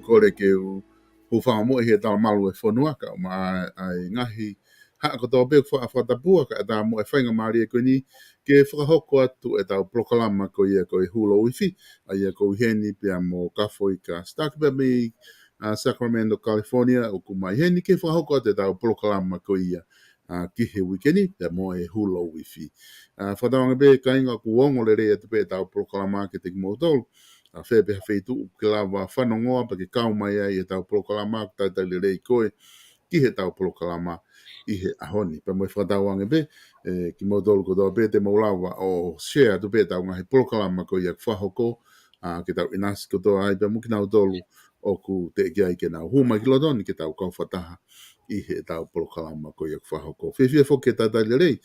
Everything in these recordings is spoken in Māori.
Kore ke u whamo he tala malu e whonuaka o ma ai ngahi haa ko tō pēk whaatapua ka e tā mo e whainga maari e koe ni ke whakahoko atu e tau polokalama ko ia ko i LOUIFI a ia ko i heni pia mo Kafoika Sitake pia mi Sacramento, California o kumai heni ke whakahoko atu e tau polokalama ko ia ki he wikeni pia mo e LOUIFI. Whatawanga pē ka inga ku ongo le rea te pē tau polokalama ke te ki mo tolu. Whepe hawhitu ke lawa whanongoa pa ke kaumai ai e tau polokalama ku tau le rei koe ki he tau polokalama i he ahoni. Pa moi whatawange pe, ki mautolu ko tau pe te maulawa o share tu pe tau ngahi polokalama ko ia whahoko, ke tau inasi ko tau ai pa muki nau tolu o ku te kia I ke nau huma ki lotoni ke tau kauwhataha I he tau polokalama ko ia whahoko. Whiwhia fo ke tatai lerei,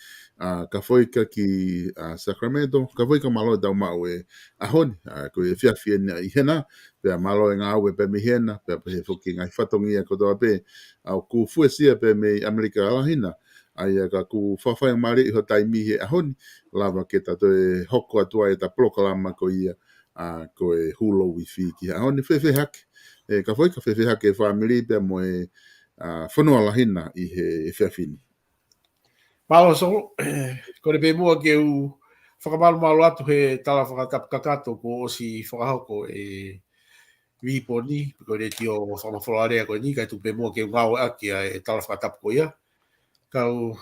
kafoika ki Sacramento, kafoika malo tau mau e ahoni, ko ia whiawhia I hena, pea malo e ngā aue pe me hena, pea he foki ngai whatongia ko toa pe, au ku fuesia pe me Amerika alahina, ai ka ku whawhai mare I ho taimi he ahoni, lava ke tato e hoko atua e ta polokalama ko ia, ko e hulo wifi ki ahoni whiwhia hake, kafoika whiwhia hake e whamiri pea mo e whanua lahina I he whiawhini. Malo so, ko re pe mua ke u whakamalu atu he tala whakatapu kakato ko o si whakahoko e viponi, ko re ti o whakamawhorarea ko ni, kai tu pe mua ke ngau aki e tala whakatapu ko ia. Kau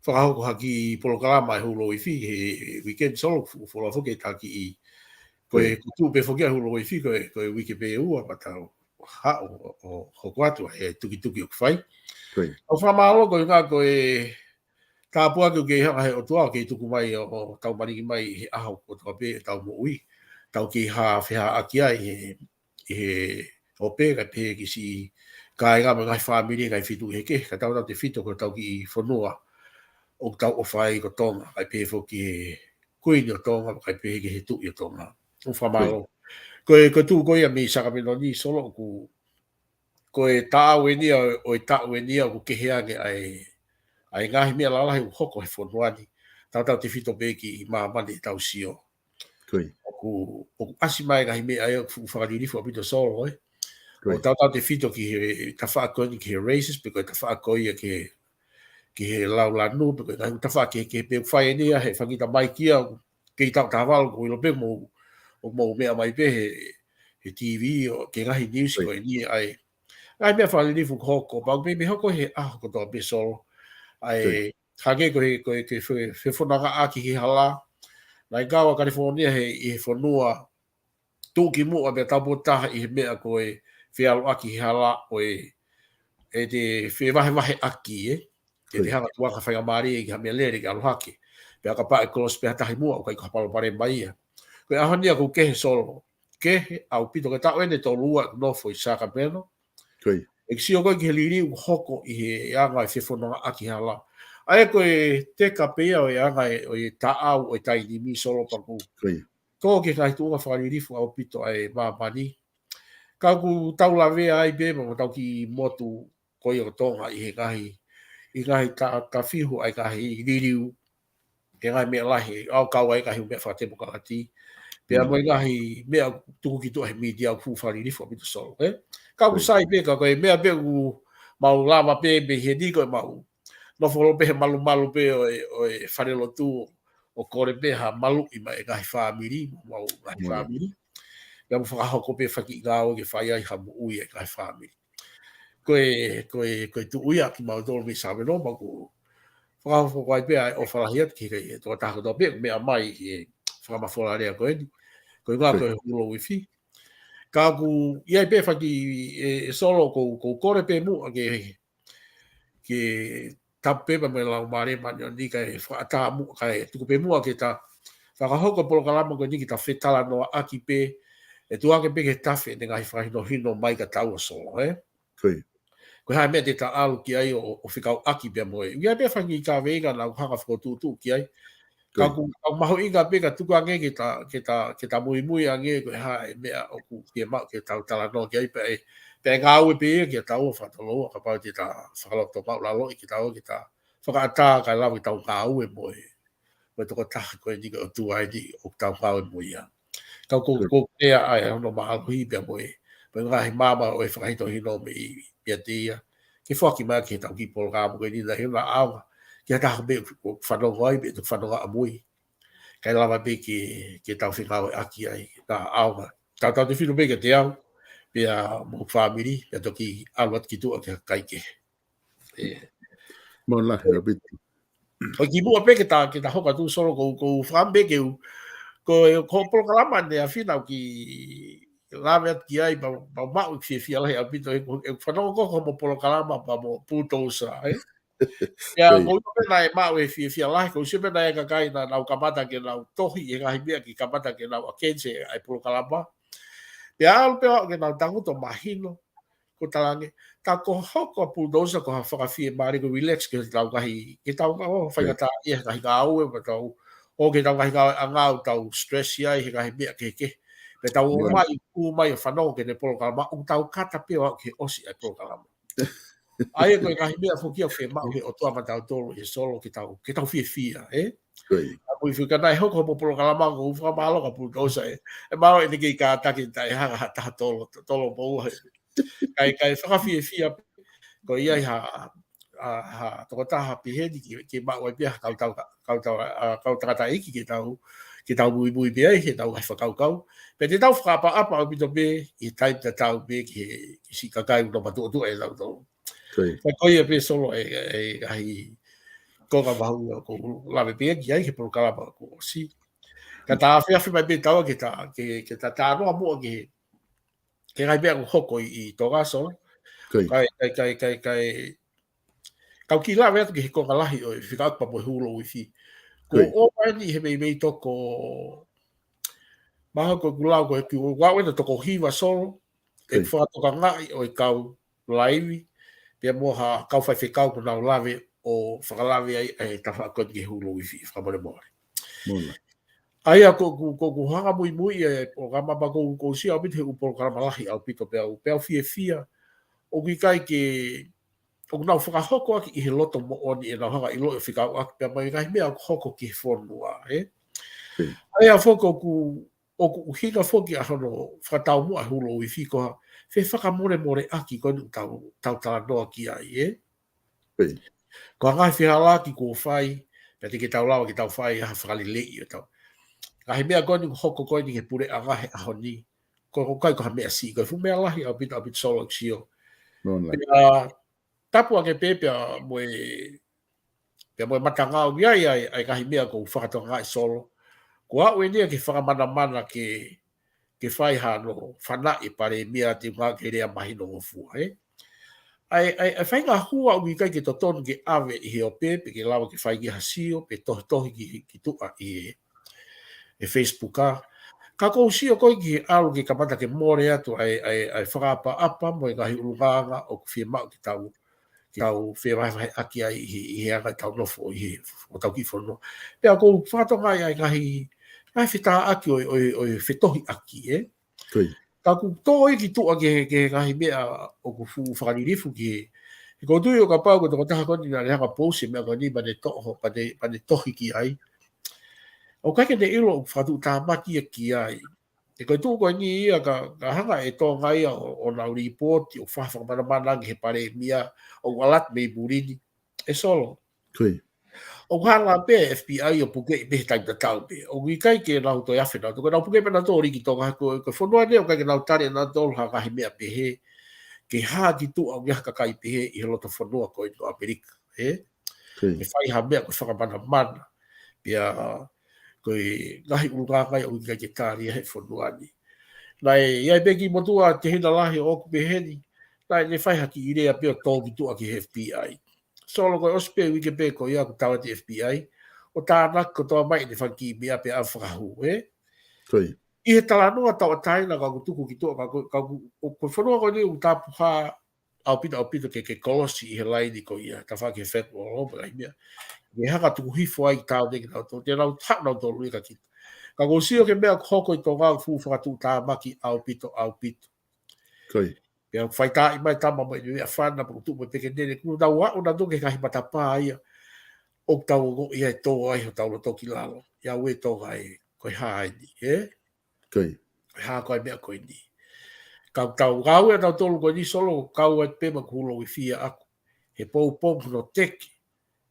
whakahoko haki polokalama e hulo LOUIFI, he weekend solo whola whoke taki I. Ko e kutu pe whoke hulo LOUIFI, ko e wiki pe ua, patau hao o hoko atu, he tuki o kwhai. Au whamalo ko ngā ko e ka pua ke hanga he o tua ke tuku mai o tau mariki mai he aho ko tua pe tau mo ui tau ki ha whiha aki ai he o pe ka pe ki si ka inga me ngai whamiri ngai fitu he ke ka tau te fitu ko tau ki whanua o tau o whai ko tonga kai pe fo ki kuini o tonga kai pe ki he tu i o tonga o whamalo ko tu ko ia mi Sacramento ni solo ko e tāu e nia o e tāu e nia ko ke heange ai ngahi mea lalahi u hoko he whonuani. Tau te whito beki I māmane tau sio. Oku asi mai ngahi mea ai o whakaririfu a pito solo, O tau te whito ki he ta whaakoni ki he racist, peko ta whaakoi ki he laulanu, peko ta whaake ke pe whae nia, he whangita mai kia, ke I tau tāwalo ko ilo pe mo mea mai pe he TV o ke ngahi news ko e nia ai. Ngai mea whakaririfu ko hoko, pau me hoko he ko toa pe solo. Ai kage ko he whananga aki ki hala. Nai kawa California he whanua tūki mua me tapu taha I he mea ko e whialo aki ki hala o e te wahe aki Te hanga tuaka whainga maari ki ha mea lere ki alohake. Pea ka pae kolos pea tahi mua o kai kapalo pare mai ia. Ko e ahonia ko kehe solo. Kehe au pito ke tau ene tō lua nofo I Sacramento. E si o koe ki he liri u hoko I he anga I whananga aki hala. Ai ko e te kapea o e anga o e taau o e tainimi solo paku. Ko ke kai tuunga whakaririfu au pito ai māmani. Ka ku tau la vea ai be mo tau ki motu koi o tonga I he ngahi ta whihu ai ngahi ririu. Ke ngai mea lahi au kau ai ngahi mea whatepo kakati. Pea mo ngahi mea tuku ki tua he media au fu whakaririfu au pito solo. Ka ku sai pe ka koe mea pe u mau lama pe be he di koe mau. No folo pe malu pe o e wharelo tu o kore pe ha malu I mai ngahi whamiri, mau ngahi whamiri. Pea mo whakahoko pe whaki ngāo ke whai ai ha mo ui e ngahi whamiri. Koe tu ui aki mau tolo me sawe no, mau ko whakahoko ai pe ai o whalahiat ki kei e toa tako toa pe mea mai e whakamawhola rea koe ni. Koe ngā koe hulo LOUIFI. Ka ku iai pe whaki e solo ko kore pe mu ke tapepa me lau mare mani o ni kai whaata mu kai tuku pe mua ke ta whakahoko polokalama ko ni ki ta whetala noa aki pe e tuake pe ke tafe ne ngai whahino hino mai ka tau o solo, Ko hai mea te ta alu ki ai o whikau aki pe moe. Ia pe whangi ka veiga na hanga whakotutu ki ai. Ka ku maho inga pe ka tuku ange ke ta mui ange ko hai mea o ku ke mau ke tau tala no ki ai pe ngā ue pe ki tau o whataloa ka pau te ta whakaloto mau lalo I ki tau ki ta whakaata ka lau ki tau ngā ue moe. Koe toko taha koe ni o tu ai ni o tau ngā ue moe ia. Ka ko ea ai hono mahalu hi pe moe. Pe ngahi mama o e whakahito hino me I te ia. Ke whaki mai ke tau ki polo kāma koe ni na hina awa. Ke taha me o whanonga ai me tu whanonga a mui. Kai lava pe ke tau whingau e aki ai na awa. Tau te whino me ke te au. Pea mo whamiri, pea toki alwat ki tua ke kaike. Mo lahi a bitu. O ki mua pe ke ta hoka tu solo ko whambe ke u ko polokalama ne a whina ki lawe at ki ai pa mau ki whia lahi a bitu e whanonga koko mo polokalama pa mo putosa, Pea ko ipo pena e mau e whia lahi, ko iso pena e kakai na nau kamata ke nau tohi e ngahi mea ki kamata ke nau a kense ai polokalama. Pe al pe o ke na tangu to mahino ko talange ta ko hoko bulldozer ko whakawhie mari ko relax ke tau kahi ke tau ka o whaingata ia kahi ka au e tau o ke tau kahi ka angau tau stress ia he kahi mea ke pe tau o mai u mai o whanau ke ne polokalama o tau kata pe o ke osi ai polokalama ai ko kahi mea fuki o whe mau he o tua matau tolo e solo ke tau fia Aku ifika nai hoko mo polokalama ko ufa malo ka bulldozer e mau e niki ka taki tai hanga ta tolo mo kai whakawhia ko ia ha toko taha piheni ki mau ai pia kau tangata iki ki tau mui pia he tau hai whakau. Pe te tau whakapa apa au pito me i taim ta tau me ki si kakai uno matu e tau tau. Kai koi e pe solo e ai konga mahu ko lawe pia ki ai ke polokalama ko si. Ka ta awhi mai pe tau ke ta tānoa mua ke ngai mea hoko i toga solo. Kai kau ki la vea ke ko ngalahi o whika akpa mo hulo LOUIFI. Ko o ani he mei toko maha ko kulau ko ki o wawe na toko hiwa solo e whakatoka ngai o kau laiwi pia mo ha kau whai whikau ko nau lawe o whakalawe ai ta whakot ki hulo LOUIFI whakamore more. Ai a ko hanga mui e o gama ba ko si au pito he upolo karamalahi au pito pea fia o ki kai ke o nau whakahoko aki i he loto mo oni e nau hanga i loto whikau aki pia mai ngai mea hoko ki whonua, Ai a whoko o ku hika whoki a hono whakatau mua hulo LOUIFI koha whe whakamore aki konu tau tala noa ki ai, Ko ngai whihala ki ko whai, pia te ke tau lawa ki tau whai ha whakalilei o tau. Ngai mea konu hoko koni he pure a ngahe a honi, ko kai ko ha mea si, ko fu mea lahi au pito solo ksio. Pia tapu ake pepea moe matanga o ia ai kahi mea ko whakatoa ngai solo. Ko au e nia ke whakamana ke whai hano whanai pare mea te ngā ke rea mahi no ngofua, Ai whai ngā hua o kai ke totonu ke awe i he o pepe ke lawa ke whai ki hasio pe tohi ki tua i Facebook a. Ka kou sio koi ki alu ke kamata ke more atu ai whakapa apa mo i ngahi ulunganga o ku whia mau ki tau whia vai aki ai i he anga tau nofo i o tau ki whono. Pea kou whātonga ai ngahi whita aki o whitohi aki, Ka ku tō i ki tua ke ngahi mea o ku whakaririfu ki ko tui o ka pau ko toko taha koni nga reanga pōsi mea koni pa ne tohi ki ai. O kai ke te ilo o whatu tā maki ki ai. E koe tū koe ni ia ka hanga e tō ngai o nau ripoti o whawhakamana he pare mia o walat mei burini. E solo. O hanga pe FBI o puke i pehe taimta tau pe. O i kai ke nau toi awhena. Toko nau puke pena tō riki tō ngaha koe whanua ne o kai ke nau tare nā tōru hanga he mea pehe. Ke haa ki tū au ngiha kakai pehe i he loto whanua koe no Amerika. E whai ha mea koe whakamana. Pia koe ngahi urungangai o i kai ke tāria he whanua ni. Nai iai peki motua te hina lahi o oku peheni. Nai ne whai haki i rea pia tō ki tū ki he FBI. Solo koe ospe wike pe ko ia ko tawa te FBI o tānak ko toa mai ni whanki mea pe au whakahu, I he tala noa tawa taina ka kutuku ki toa ka ko whanua ko ni u tāpuha au pito ke kolosi i he laini ko ia ta whaki he whetu o lopa kai mea. Me haka tuku hifo ai tāu neki nau tō, te nau tak nau tō lui ka kita. Ka ko sio ke mea hoko i tō ngau fu whakatu tāmaki au pito. Pia whai tā i mai tama mai ni a whana pa kutu mo peke nene kuru tau wao na toke kahi matapā ia o tau o ia e tō ai o tau no toki lalo ia ue tō ai koe haai ni koe haa koe mea koe ni kau tau ngau e tau tolu koe ni solo kau e pema kulo i fia aku he pou no teki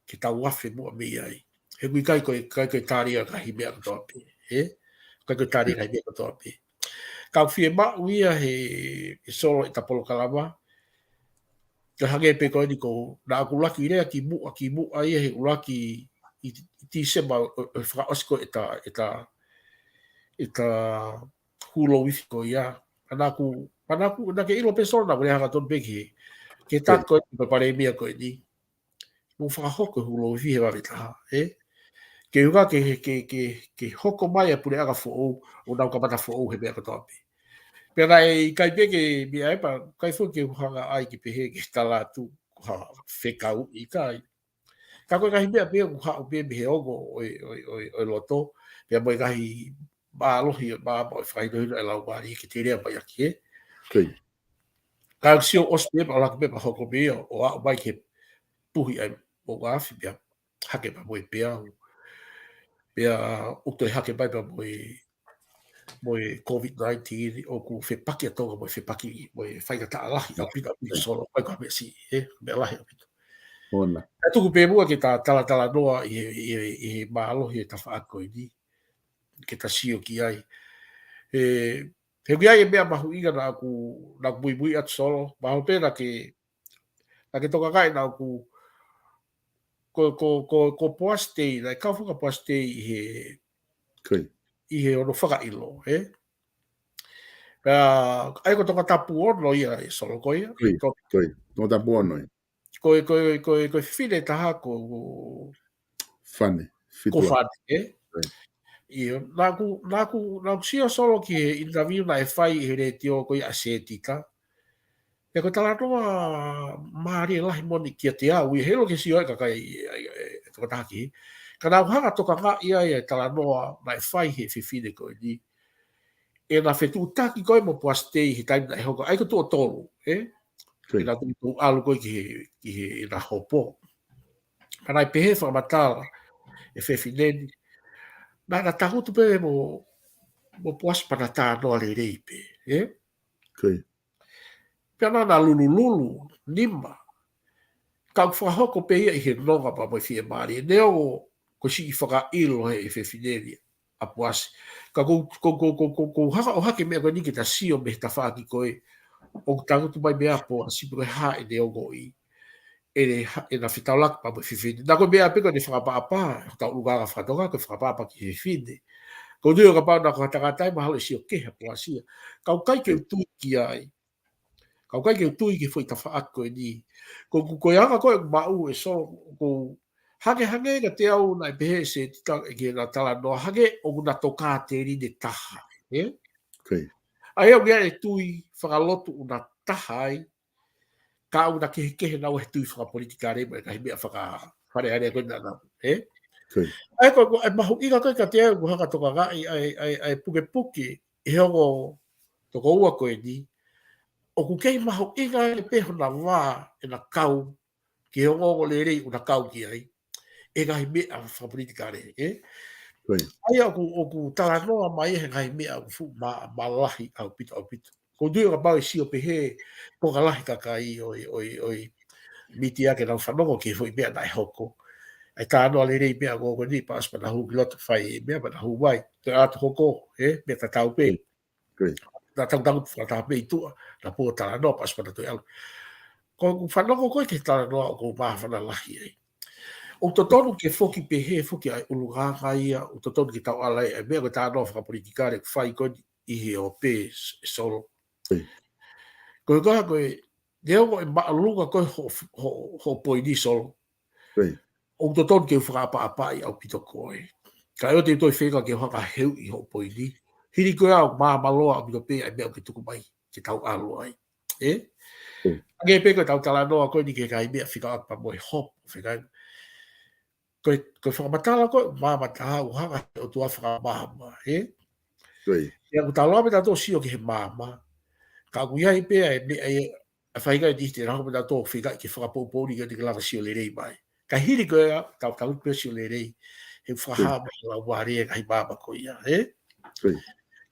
ke tau wafe mua mi ai he kui kai koe tāria kahi mea katoa pe kai koe tāria kahi mea katoa pe kau fie mau ia he solo i ta polokalama. Ka hange pe koe ni ko na aku laki rea ki mua ia he ulaki i tisema whakaosko e ta hulo wifi ko ia. Panaku na ke ilo pe solo na kore hanga ton peki ke tak koe ni pa pare mia koe ni. Nung whakahoko hulo wifi he wawitaha, Ke huka ke hoko mai a pure aga fo'ou o nau kamata fo'ou he mea katoa pe. Pera e kai peke mi ai pa kai fo ke hanga ai ki pehe ke tala tu ha fekau I kai. Ka koe kahi mea pia ku hao pia mihe ogo o loto. Pia moi kahi maalohi ma mo e whainohino e lau maari ke te rea mai aki e. Kai. Ka sio os pia pa laka pia pa hoko mea o a mai ke puhi ai mo ngāwhi pia hake pa moi pia. Pia uto e hake mai pa moi COVID-19 o ku whepaki atonga moi whepaki moi whaikata alahi au pita pita solo. Pai kwa mea si mea lahi au pita. Ona. E tuku pe mua ke tā tala noa I maalohi e ta whaako I ni. Ke ta sio ki ai. He kui ai e mea mahu inga na bui bui atu solo. Mahu pēna ke toka kai na ku ko poastei, na kauwhaka poastei I he ono whakailo. Ai ko toka tapu ono ia e solo ko ia. Kai. No tapu ono ia. Ko whine taha ko Whane. Ko whane, Io, nā ku sia solo ki he interview na e whai he re tio ko I asetika. E ko tala noa maari lahi moni kia te au, I helo ke sio e kakai e toka taki. Ka nā uhanga toka ngā ia e tala noa na e whai he whiwhine ko I ni. E nā whetu taki koe mo puastei he taimi na e hoko, ai ko tō tōru, E nā tū alu koe ki he nā hopo. Ka nā I pehe whamatala e whiwhineni. Nā tahutu pe mo puas pana tā noa le rei pe. Kai. Pea nā lulu, nima. Kau whahoko pe ia I he nonga pa mai fia maari. E neo ko si I whaka ilo he e whiwhineni a puas. Ka ko haka o hake mea koe niki ta sio me ta whaaki koe. O tahutu mai mea po a sipu koe ha e neo go I. E na whitau lak pa mai whiwhine. Nā koe mea peko ne whakapapa. Tau lugaga whakatonga koe whakapapa ki whiwhine. Ko nui o ka pāna ko takatai mahalo sio keha po asia. Kau kai ke utui ki ai. Kau kai ke utui ki fwoi ta whaako e ni. Ko anga koe mau e so. Ko hage ka te au nai pehe se tika e ke na tala noa. Hage o guna toka te rini taha. Kai. Ai au gea e tui whakalotu una taha ai. Ka una kehe nau e tui whakapolitika rema e kahi mea whare koe nana. Kai. Ai ko mahu ika koe ka te au ko haka toka ngai ai puke e hongo toko ua koe ni. O ku kei mahu ika e peho na wā e na kau ki hongo le rei una kau ki ai. E ngai mea whapolitika re. Ai o ku tala noa mai e ngai mea o fu malahi au pito. Ko dui o ka pau e sio pehe ko ka lahi kakai oi miti ake nau whanongo ki fui mea nai hoko. Ai tā noa le rei mea ngō ni pas pa na hu ki loto whai mea pa na hu wai. Te atu hoko, mea ta tau pe. Na tau whakata pe I tua, na pua tala noa pas pa na toi alu. Ko whanongo koe ke tala noa o ko mawhana lahi ai. O totonu ke foki pehe, foki ai ulunganga ia, o totonu ke tau alai, ai mea ko tā noa whakapolitikare whai koe I he o pe solo. Koe koe koe, neo koe maalunga koe ho poini solo. O totonu ke whakapa-apai au pito koe. Ka eo te toi whenga ke haka heu I ho poini. Hiri koe au maloa au pito pe ai mea ke tuku mai, ke tau alo ai. Age pe koe tau tala noa koe ni ke kai mea whika apa moe hop. Koe whakamatala koe, mamata au hanga o tua whakamama. Ia ku taloa me tato sio ke he mama. Ka ku iai pe ai mea a whaiga I te raho me tato whika ke whakapouponi ke te lava sio le rei mai. Ka hiri koe a, tau pēsio le rei, he whahama I la wāre e kai māma ko ia,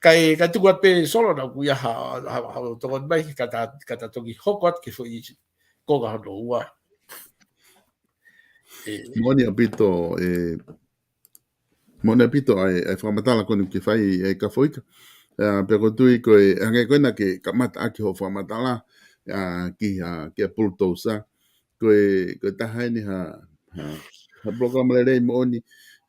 Kai tuku at pē solo na ku ia hao tongon mai, kata tongi hoko at ke fo I konga hano ua. Moni apito ai whamatala koni ke whai e kafoika. Pero tui koe, hange koe na ke kamata aki ho whamatala ki a pultosa. Koe tahai ni ha programa le rei mooni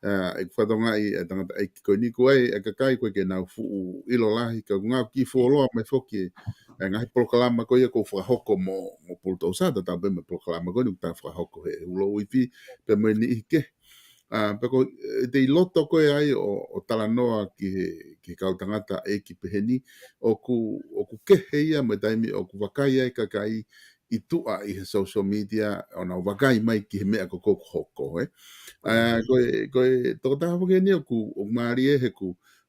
e whatonga I tangata eiki koe ni koe e kakai koe ke nau fuu ilo lahi ka ngau ki fuoloa mai foki ngahi polokalama koe ia ko whahoko mo pultosa ta tabe me polokalama koe nuk ta whahoko he LOUIFI pe me ni ike Peko te i loto koe ai o talanoa ki kautangata e ki peheni, o ku kehe ia me taimi o ku wakai ai kakai i tua i he social media, o na wakai mai ki he mea ko koko hoko, eh? Koe toko taha wake ni o maari e he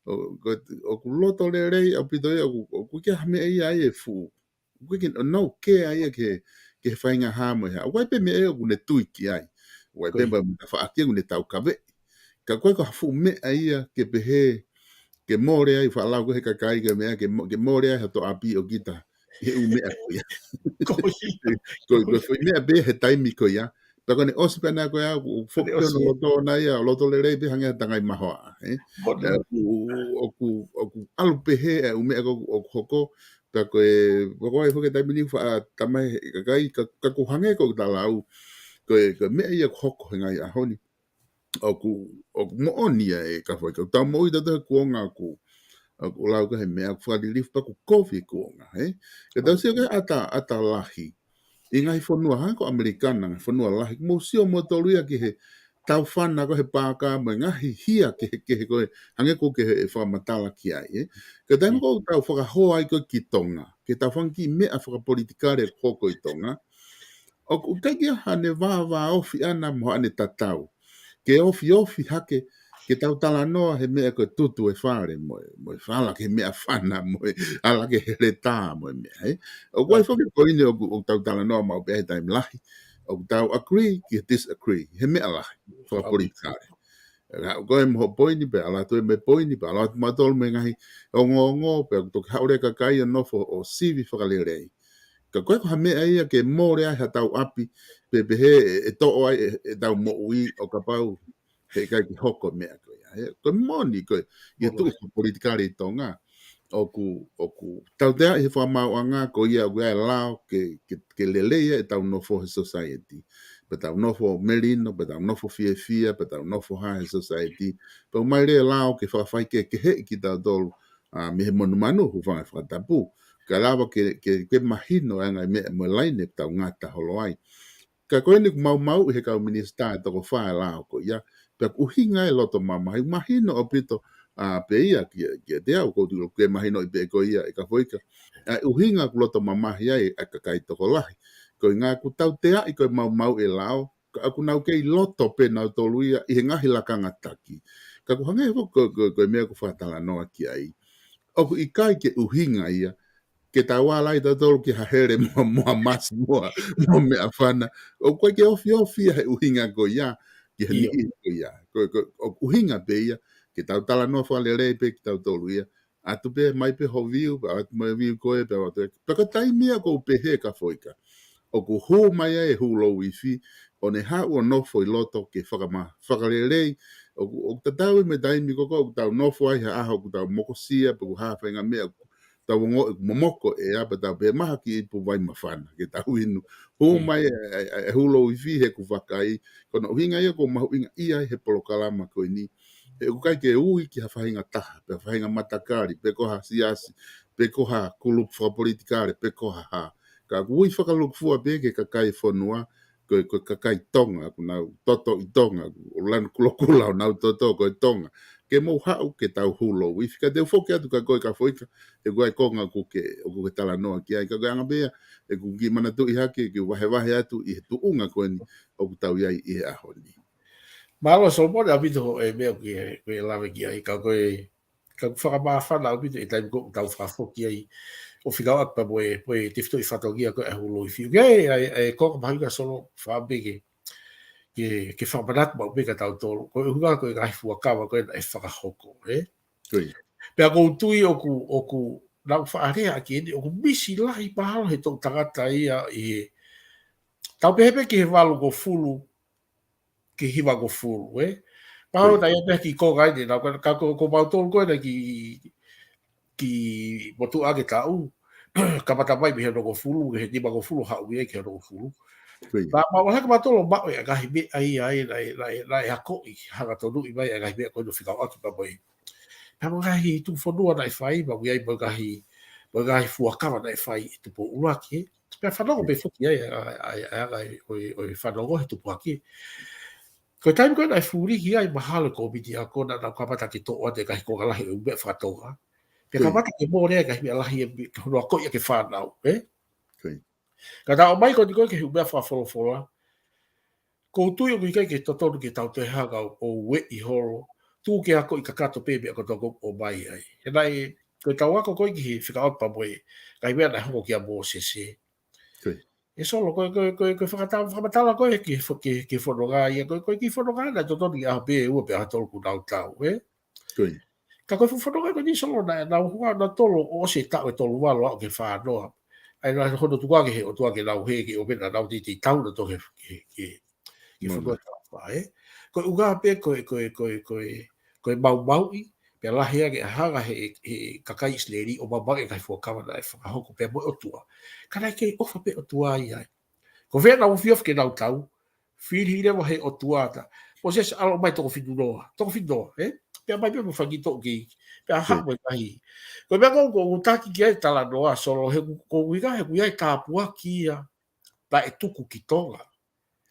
o ku loto le rei au pito e o ku kia hame ia ai e fu. Kukin no ke ai e ke whainga hamo hea. Wai pe me e o ku ne tui ki ai. Wai pe ma whaakia ku ne tau kawe. Ka koe ko hafu me ia ke pehe ke more ai whaalau ko he kakai ke mea ke more ai hato api o kita. He u mea ko ia. Koe whai mea be he taimi ko ia. Tako ne osi pena ko ia, u whokpeo no loto na ia, o loto le rei pe hangia tangai mahoa. O ku alu pehe e u mea ko o hoko, tako e wakoai whoke taimi ni wha tamai kakai, ka ku hange ko ta lau, koe mea ia hoko hengai a honi. O ku moonia e ka whai, ka tau moi tata kuonga ku lau ka he mea, ku whadilif pa ku kofi kuonga, he? Ka tau siya ka ata lahi. I ngai whanua hako Amerikana, ngai whanua lahi. Mo sio mo toluia ki he tau whana ko he pāka, mo ngahi hia ke he koe, hange ko ke he whamatala ki ai. Eh? Ka taima ko tau whakahoa ai ko ki tonga, ke tau whanki mea whakapolitikare hoko i tonga. O kaiki hane wā ofi ana mo ane tatau. Ke ofi hake, ke tau tala noa he mea koe tutu e whare mo whala ke mea whana mo ala ke he reta mo mea. He? O koe whoki koine o tau tala noa mau pe he taim lahi. O tau agree ki disagree. He mea lahi. Whakapolitikare. Koe mo poini pe ala tue me poini pe ala matol me ngahi o ngō pe toki haure kakai anofo o sivi whakalerei. Ka koe ko ha mea ia ke mōre ai ha tau api pe he e to'o ai e tau mo ui o ka pau he kai ki hoko mea koe. Koe moni koe i tu politikari i tonga o ku tau tea i he whamau anga ko ia ua e lao ke leleia e tau nofo he society. Pe tau nofo merino, pe tau nofo fia, pe tau nofo ha he society. Pe mai re lao ke whawhai ke he ki tau tolu mi he monu manu hu whangai whakatapu. Ka lawa ke mahino e ngai me laine tau ngata holo ai. Ka koe ni mau i he kau minista e toko whae lao ko ia. Pe uhinga e loto mamahi. Mahino o pito pe ia ki te au koutu ke mahino i pe ko ia e ka whoika. Uhinga ku loto mamahi ai e kakai toko lahi. Ko ngā ku tau tea i koe mau e lao. Ka aku nau kei loto pe nau tolu ia i he ngahi lakanga taki. Ka ku hange ho koe mea ku whatala noa ki ai. Oku i kai ke uhinga ia. Ke tawa lai tolu ki hahere mua masi mua mea whana. O koe ke ofi he uhinga ko ia. Ki he ni ko ia. O uhinga pe ia. Ke tau tala noa whale rei pe ki tau tolu ia. Atu pe mai pe ho viu. Atu mai viu koe pe watu. Paka tai mea ko pe he ka whoika. O ku hu mai e hu LOUIFI. O ne hau o nofo i loto ke whakale rei. O tatau me daimi koko. O tau nofo ai ha aho. O tau mokosia. Pe ku hawhenga mea. Tau momoko e apa tau pe maha ki i pu vai mawhana, ke tau inu. Hu mai e hu LOUIFI he ku whakai, kona uhinga ia ko mahu inga ia he polokalama ko ini. E ku kai ke ui ki ha whahinga taha, pe whahinga matakari, pe koha siasi, pe koha kulup whakapolitikare, pe koha ha. Ka ui whakaluk fua pe ke kakai whanua, ko kakai tonga, ku nau toto i tonga, o lanu kulokula o nau toto ko i tonga. Ke mo hau ke tau hu LOUIFI, ka te ufoke atu ka koe ka whoika, e koe konga ku ke tala noa ki ai, ka koe anga bea, e ku ki mana tu i hake, ke wahe atu i he tuunga koe ni, o ku tau iai i he aho ni. Malo so mo da bito e mea ki e lawe ki ai, ka koe whakamawhana au bito e taimi ko tau whakafoki ai, o whikau akpa moe tifto i whatogia koe e hu LOUIFI. E konga mahuga solo whaambege, ke whamanat mau beka tau tolu, koe hunga koe ngai fuakawa koe na e whakahoko, Pea kou tui oku nau whaarea ki eni, oku misi lahi pahalo he tō tangata ia i tau pehepe ki he walu ko fulu, ki hiwa ko fulu, Pahalo tai ate ki ko gai ni, nau ka ko mau tolu koe na ki motu ake tau, kamata mai mi he no ko fulu, he nima ko fulu hau ia ki he no ko fulu. Ba mau haka matolo mau e gahi me ai hako i hanga tonu i mai e gahi me koe no whikau atu pa moi. Pea mo gahi tu whanua na e whai, ma wiai mo gahi fuakawa na e whai i tupo uraki. Pea whanongo me whuki ai oi whanongo he tupo aki. Ko tai ko ai furi hi ai mahalo ko biti ako na ka pata ki to o te kai ko lahi u be fa to ha. Pe ka pata ki mo re ka hi lahi e no ko ya ke fa na Ka ta o mai ko ko ke u be fa fo fo ko tu yo kai ke to to ki tau te haga o we I horo tu ke ako I ka kato pe be ko to ko o mai ai. E nai ko tau ako ko ki fika out pa boy. Kai be na ho ki a mo se se. E solo ko whakatala ko e ki whanonga ia, ko ki whanonga na to toni a pe ua pe a tolu ku nau tau, e? Ka koe whanonga ko ni solo na hua na tolo o se tau e tolu walo au ke whanoa. Ai na hono tuake he o tuake nau he ki o pena nau titi tau na toke ki whanonga tau wha, e? Ko unga pe ko mau mau I, pe lahia ke hanga he kakai isleri o mamake kai fuakawa na e whakahoko pe mo o tua. Kana ke ofa pe o tua I ai. Ko vea na ufi of ke nau tau, whiri rewa he o tuata. O se alo mai toko whinoa, eh? Pea mai pia mo whangi toko ki, pea hak mai kahi. Ko mea ko utaki ki ai tala noa, solo he ko wika he kuiai tāpua kia, pa e tuku ki tonga.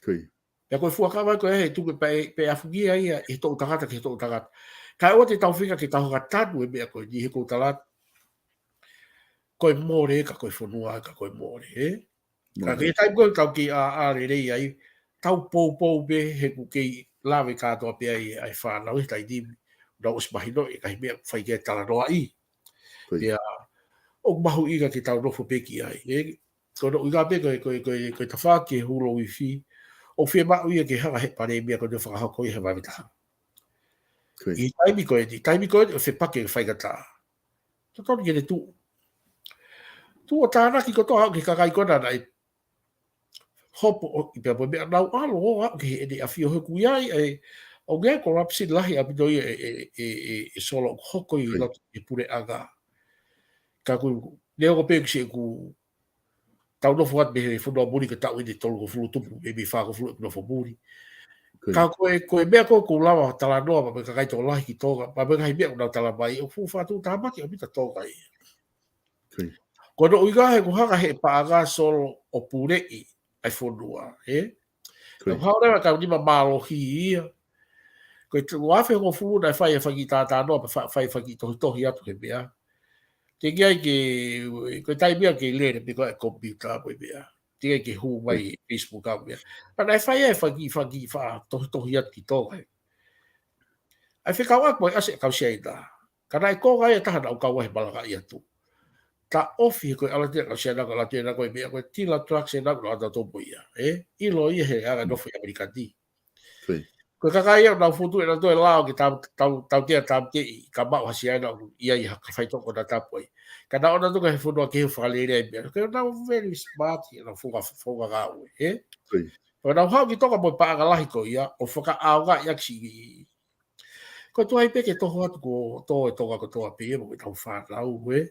Pea koe fuakawa ko he tuku pe afugia ia, e toko tangata ki toko tangata. Kai o te tau whika ki tau tanu e mea koe, ni he kou talat, koe more ka koe whanua ka koe more, eh? Ka ke tai ko tau ki a re re ai tau pou be he ku ke lawe ka to pe ai fa na wi tai di da us mahino e kai me fai ke tala no ai ya o mahu I ka ki tau no fo pe ki ai e ko no ga pe ko ta fa ke hu LOUIFI o fe ma ui ke ha he pare me ko de fa ha ko he va vita I tai mi ko o fe pa ke fai ka ta to to ke tu o ta na ki ko to ha ki ka kai ko na ai hopo o I pe me nau alo o a ke e a fio ku ai e o ge corruption lahi a bido e solo hoko I lot e pure aga ka ku le o pe que ku tau no fuat be fu no buri ke tau I tolu ko flu tu e bi fa ko flu no fo buri ka ko e me ko lava tala no pa ka kai to lahi ki toga pa be kai me no tala bai o fu fa tu ta ma ki o bita toga I ko no uiga he ku haka he pa aga solo o pure I ai fonua, e? Ka haore ka ni malo hi ia. Ko te wafe ko fu na fai fa ki ta no pa fai fa ki to hi atu he bea. Te gai ko tai bia ke le pe ko computer ko bea. Te ke hu mai Facebook ka bea. Pa na fai fa ki to hi atu ki to ai. Ai fe ka wa ko ase ka sia ida. Kana ko ga ta na ka wa bala ka ia tu. Ta ofi ko ala te sia na ko la te na ko bea ko tila truck se na ko ata to boia, e? I lo I he aga no foi americani. Ko ka kai na futu na to lao ki tau te I ka ba hasia na ia I ka fai to ko na tapoi. Ka na ona to ka fu no ke fa le re be. Ko na very smart na fu ga e? Ko na ha ki to ka mo pa ga lahi ko ia o foka auga ia ki ko to ai pe ke to ho ko to ka to pe mo ka fa lau e?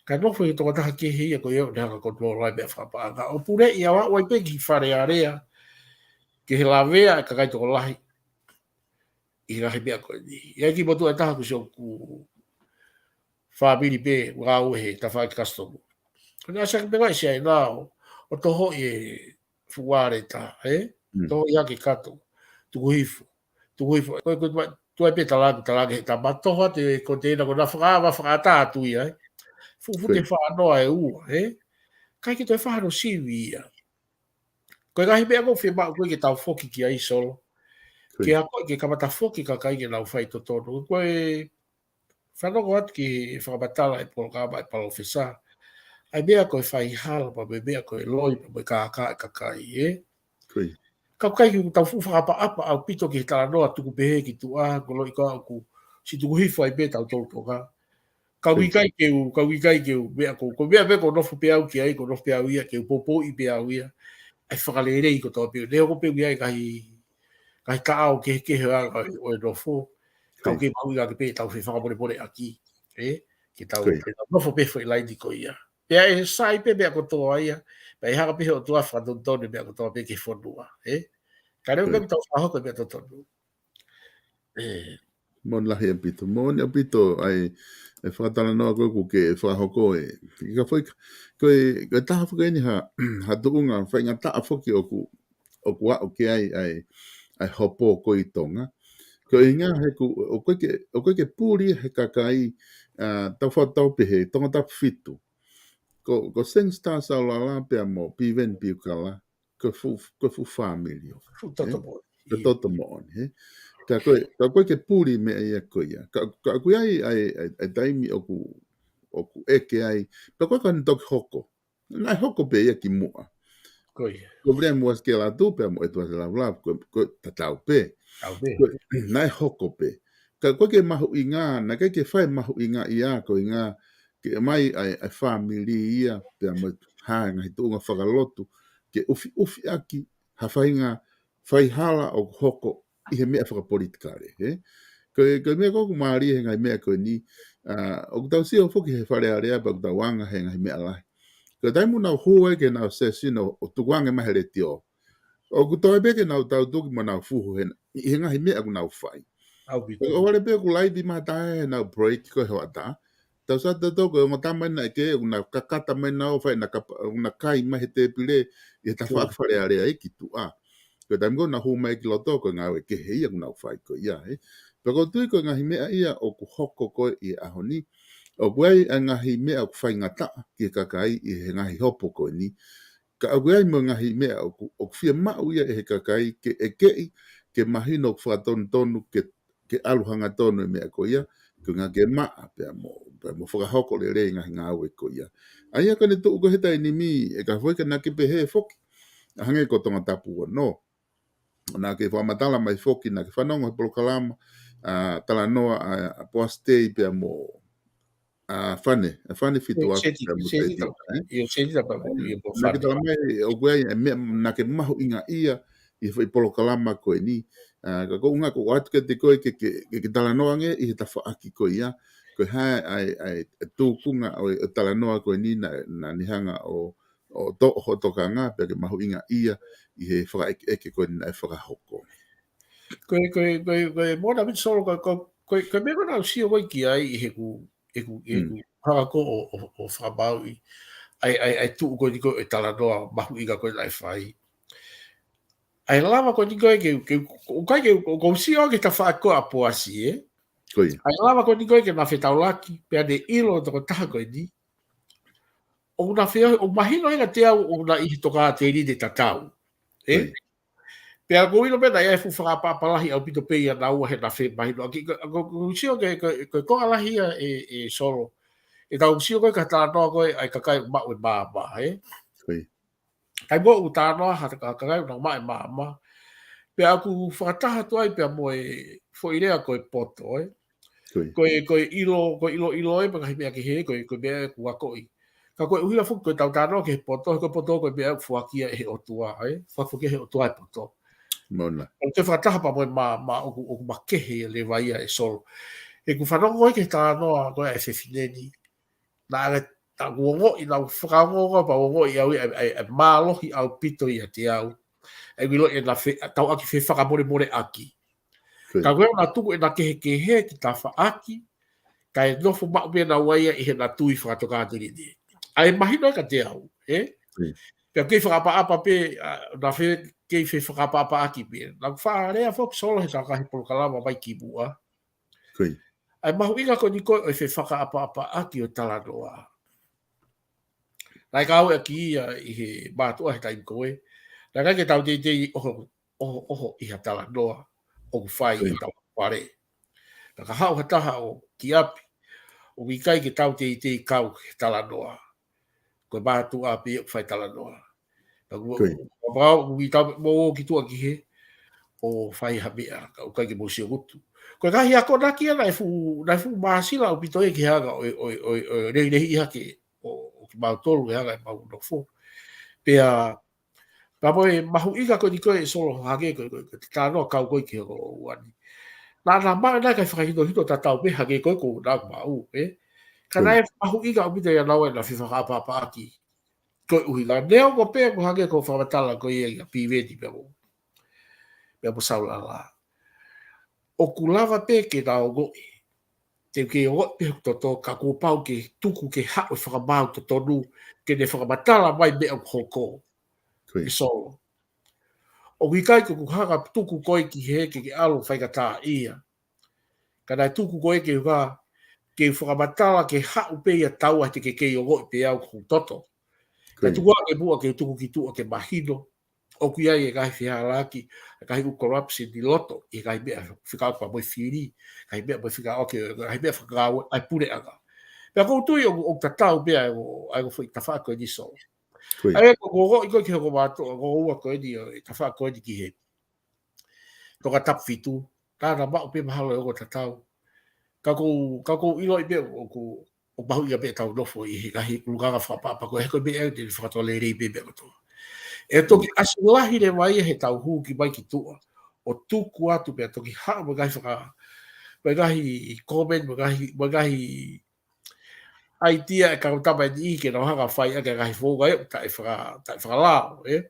Ka no foi to ka ke hi ko ia na ka to lai be fa pa ga o pure ia wa o pe ki fa re area ke he lavea ka kai to lahi I rahi bea koe ni. Ia ki motu e taha ku sio ku whabiri pe ngā uhe ta whai kastomu. Ko nā saka pe ngai sia I nāo o toho I fuare ta, e? Toho I hake kato. Tuku hifu. Koe tuai pe talage he ta matoha te ko te ina ko na whakaawa whakaata atu ia, e? Fufu te whaanoa e ua, e? Kai ki toi whaano siwi ia. Koe ngahi mea ko whima koe ke tau whoki ki ai solo. Ke a koe ke kamata whoki ka kai ke nau whai to tonu. Koe whanoko atu ki whakamatala e polokama e palofisa. Ai mea koe whai hala pa me mea koe loi pa me kāka e kakai, e? Kau kai ki tau whakapa apa au pito ki tala noa tuku pehe ki tu a ko loi ka aku si tuku hifu ai me tau tolu toka. Kau ikai ke u mea ko mea me ko nofu pe au ki ai ko nofu pe au ia ke u popo I pe au ia. Ai whakalere I ko tau pe. Neo ko pe ia kai ka au ke hea o e nofo. Kau ke mau ia ke pe tau whakapore aki. E? Ke tau nofo pe whai lai di ko ia. Pea e sai pe mea ko toa ia. Pea e haka pe o tua whatontone mea ko toa pe ke whanua. E? Ka reo kami tau whahoko mea totonu. Mon lahi e pito. Mon e pito ai e whakatala noa koe ku ke whahoko e. Ka whai koe taha whaka ini ha tuunga whai ngā taa whoki o ku a o ke ai ai hopo ko I tonga. Ko inga he ku o koe ke pūri he kakai tau whatau pehe tonga tap fitu. Ko seng star sa lala pia mo piven piukala ko fu family. Ko toto mo on. Ka koe ke pūri me ia koe ia. Ka koe ai taimi oku eke ai. Ka koe ka nitoki hoko. Ngai hoko pe ia ki mua. Ko vrea mua ske la tu pe mo etua se la vla ko tatau pe. Nai hoko pe. Ka koe ke mahu inga, na kai ke whai mahu inga ia ko inga ke mai ai family ia pe mo hanga hitu unga whakalotu ke ufi aki ha whainga whai hala o hoko I he mea whakapolitikare. Ko mea koku maari he ngai mea koe ni o kutau si o whoki he whare area pa kutau wanga he ngai mea lai. Ko taimu nau huwe ke nau sesino o tuwange mahere tio. O kutau beke nau tau tuki mo nau fuhu he ngai mea ku nau whai. O wale pe ku lai di matae he nau break ko he wata. Tau sa te toko o ngata maina ke o nau kakata maina o whai na kai mahe te pile I ta whakawhare area I ki tu a. Ko taimu na hu mai ki loto ko ngau ke he ia ku nau whai ko ia. Pero tui ko ngahi mea ia o ku hoko ko I ahoni. O kuai a ngahi mea o ku whai ngata ki kakai I he ngahi hopo ko ni. Ka kuai mo ngahi mea o ku whia mau ia he kakai ke kei ke mahino ku whakatonu ke aluhanga tonu mea ko ia. Ko ngā ke maa pia mo whakahoko le rei ngahi ngā ue ko ia. Aia ka ne tuu ko heta ni mi e ka whaika na ke pehe foki. A hange ko tonga tapu no. Na ke whamatala mai foki na ke whanonga he polokalama. Tala noa a poastei pia mo whane fitu ako pia mo taiti. Na ke tala mai o kuei na ke mahu inga ia I polokalama koe ni. Ka ko unga ko atu ke te koe ke tala noa nge I he tafa aki koe ia. Koe hae ai tūkunga o tala noa koe ni na nihanga o toka ngā pia ke mahu inga ia I he whaka koe ni na e whakahoko. Koe mōna mitu solo koe mero nau sio wai ki ai I he ku hako o whamau ai tuu koe ni koe e tala noa mahu inga koe nai whai. Ai lava koe ni koe ko sio ke ta whako a poasi Ai lava koe ni koe ke na whetau laki pia de ilo toko taha koe ni. O na whea o mahino inga te au o na ihi toka te ri de tatau. Pea ko ino pena ia fu whakapapalahi au pito pe ia na ua he na whe mahino. Ko sio ke konga lahi ia e solo. E tau sio koe ka tānoa koe ai kakai mau e maa. Kai mo u tānoa ha kakai u nang maa e maa. Pea aku whakataha tu ai pea mo e whoirea koe poto. Koe ilo e panga himea ki he koe mea ku wakoi. Ka koe uhila fuku koe tau tānoa ke he poto. Koe poto koe mea fuakia e he otua. Whakukia he otua e poto. Mona. O te whakataha pa moe oku makehe le waia e solo. E ku whanongo koe ke tānoa koe e whewhineni. Na uongo I nau whakangonga pa uongo I au e mālohi au pito I a te au. E wilo e na tau aki whe whakamore aki. Ka koe na tuku e na kehe ki ta whaaki. Ka e nofo mau mea na waia I he na tui whakatoka atiri ni. A e mahino e ka te au. Pea kei whakapa pe na whe kei whe whakapa aki pe. Na whaarea whok solo he takahi polokalama mai ki mua. Ai mahu inga ko ni koe o whe whakapa aki o talanoa. Nai ka au e ki ia I he mātua he taim koe. Nai kai ke tau te oho I ha talanoa. O whai I tau whare. Na ka hau hataha o ki api. O ki kai ke tau te kau he talanoa. Koe mātua pe o whai talanoa. Ui tau mo ki tua ki he. O whai hamea. O kai ke mo sio gutu. Koe kahi ako naki ana e fu maasila o pito e ki haga o rehi hake o ki mautolu e haga e mau no fo. Pea papo e mahu ika ko ni koe e solo hake koe te tānoa kau koe ki hako o uani. Nā maa nai kai whakahito tatau pe hake koe ko nāk mau. Kana e mahu ika o pito e anaua e na whiwhakapapa aki. Koe uhiga. Neo ko pe ko hake ko whamatala koe e a piveti pea mo. Pea mo saula la. O kulava pe ke na o goi. Te ke o pe toto ka ko pau ke tuku ke hao whakamau to tonu ke ne whakamatala mai me au hoko. I solo. o wikai ko haka tuku koi ki he ke alo whaikata ia. Kana tuku koi ke uka ke whakamatala ke hau pe ia tau ate ke o goi pe au ku toto. Ka tukua ke bua ke tuku ki tua ke mahino, o kuia e kai whia laki, e kai ku corruption di loto, e kai mea whika pa moi whiri, kai mea moi whika oke, kai mea whakao ai pure anga. Pea koutui o tatau mea ai ko whi tawhako e ni so. Ai ko gogo iko ki hoko mato, go ua ko e ni tawhako e ni ki he. Toka tap fitu, tāna mao pe mahalo e o tatau. Ka kou ilo i mea o mahu ia mea tau nofo i he kahi luganga whapapa, ko heko mea e ni whakatoa le rei mea mea kotoa. E toki asulahi le mai he tau hu ki mai ki tua. O tuku atu pia toki haa mai gahi comment, mai gahi idea e kautama ni ke no hanga whai ake gahi fōga e ta e whakalao, e?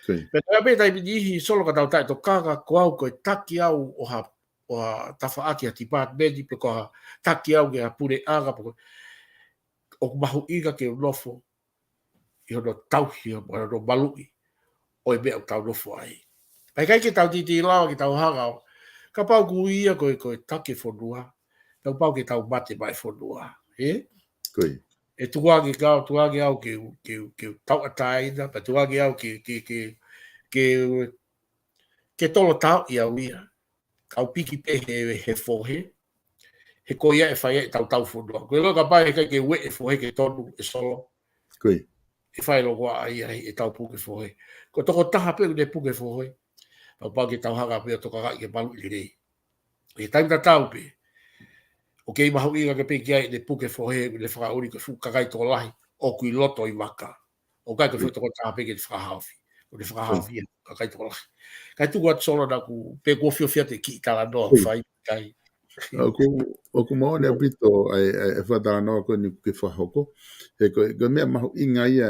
Pea mea tai mini ihi solo ka tau tai to kanga ko au ko e taki au o ha tawha aki a tipat meni pe ko ha taki au ke a pure aga o mahu inga ke nofo i hono tauhi o no malui. O e mea o tau nofo ai. Pai kai ke tau titi lawa ki tau hanga, ka pau ku ia koe take whonua, tau pau ke tau mate mai whonua, e? E tuangi au ke tau ataina, pa tuangi au ke tolo tau i au ia. Kau piki pe he fohe, he ko ia e whai e tau whonua. Koe loka pai he kai ke ue e fohe ke tonu e solo. E whai lo wa ai e tau puke fohe. Ko toko taha pe ne puke fohe. Pau ke tau hanga pe toka kai ke malu i rei. E taimta tau pe. O kei mahu inga ke pe ki ai ne puke fohe le whakauri ke fuka kai toko lahi. O kui loto i maka. O kai ke fuka toko taha pe ke te whakahawhi. O le whakahawhi ka kai toko lahi. Kai tuku atu solo na ku pe kofio fia te ki tala noa whai kai. O ku maone a pito e whatala noa ko ni ke whahoko. He ko mea mahu inga ia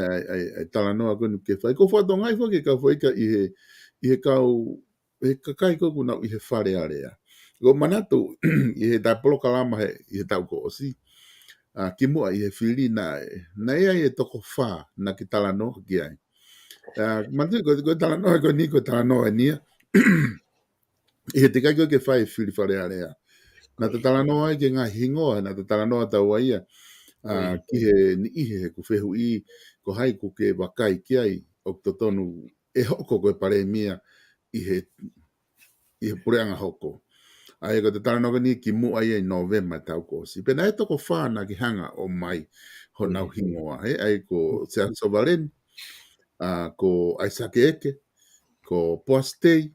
e tala noa ko ni ke whai. Ko whato ngai whake ka whaika i he kau, he kakai ko kuna i he whare area. Ko manatu i he tai polokalama i he tau ko osi. Ki mua i he whiri na ia i e toko wha na ki tala noa ki ai. Mantu ko tala noa ko ni ko tala noa nia. I he te kai ko ke whai whiri whare area. Na te tala noa i ke ngā hingoa, na te tala noa tau ia. Ki he ni ihe he ku whehu i, ko hai ku ke wakai ki ai, o to tonu e hoko koe pare mia i he pureanga hoko. Ai ko te tala noa ni ki mua ia i November tau ko si. Pena e toko whāna ki hanga o mai ho nau hingoa. Ai ko Sea Sovaren, ko Aisake Eke, ko Postei,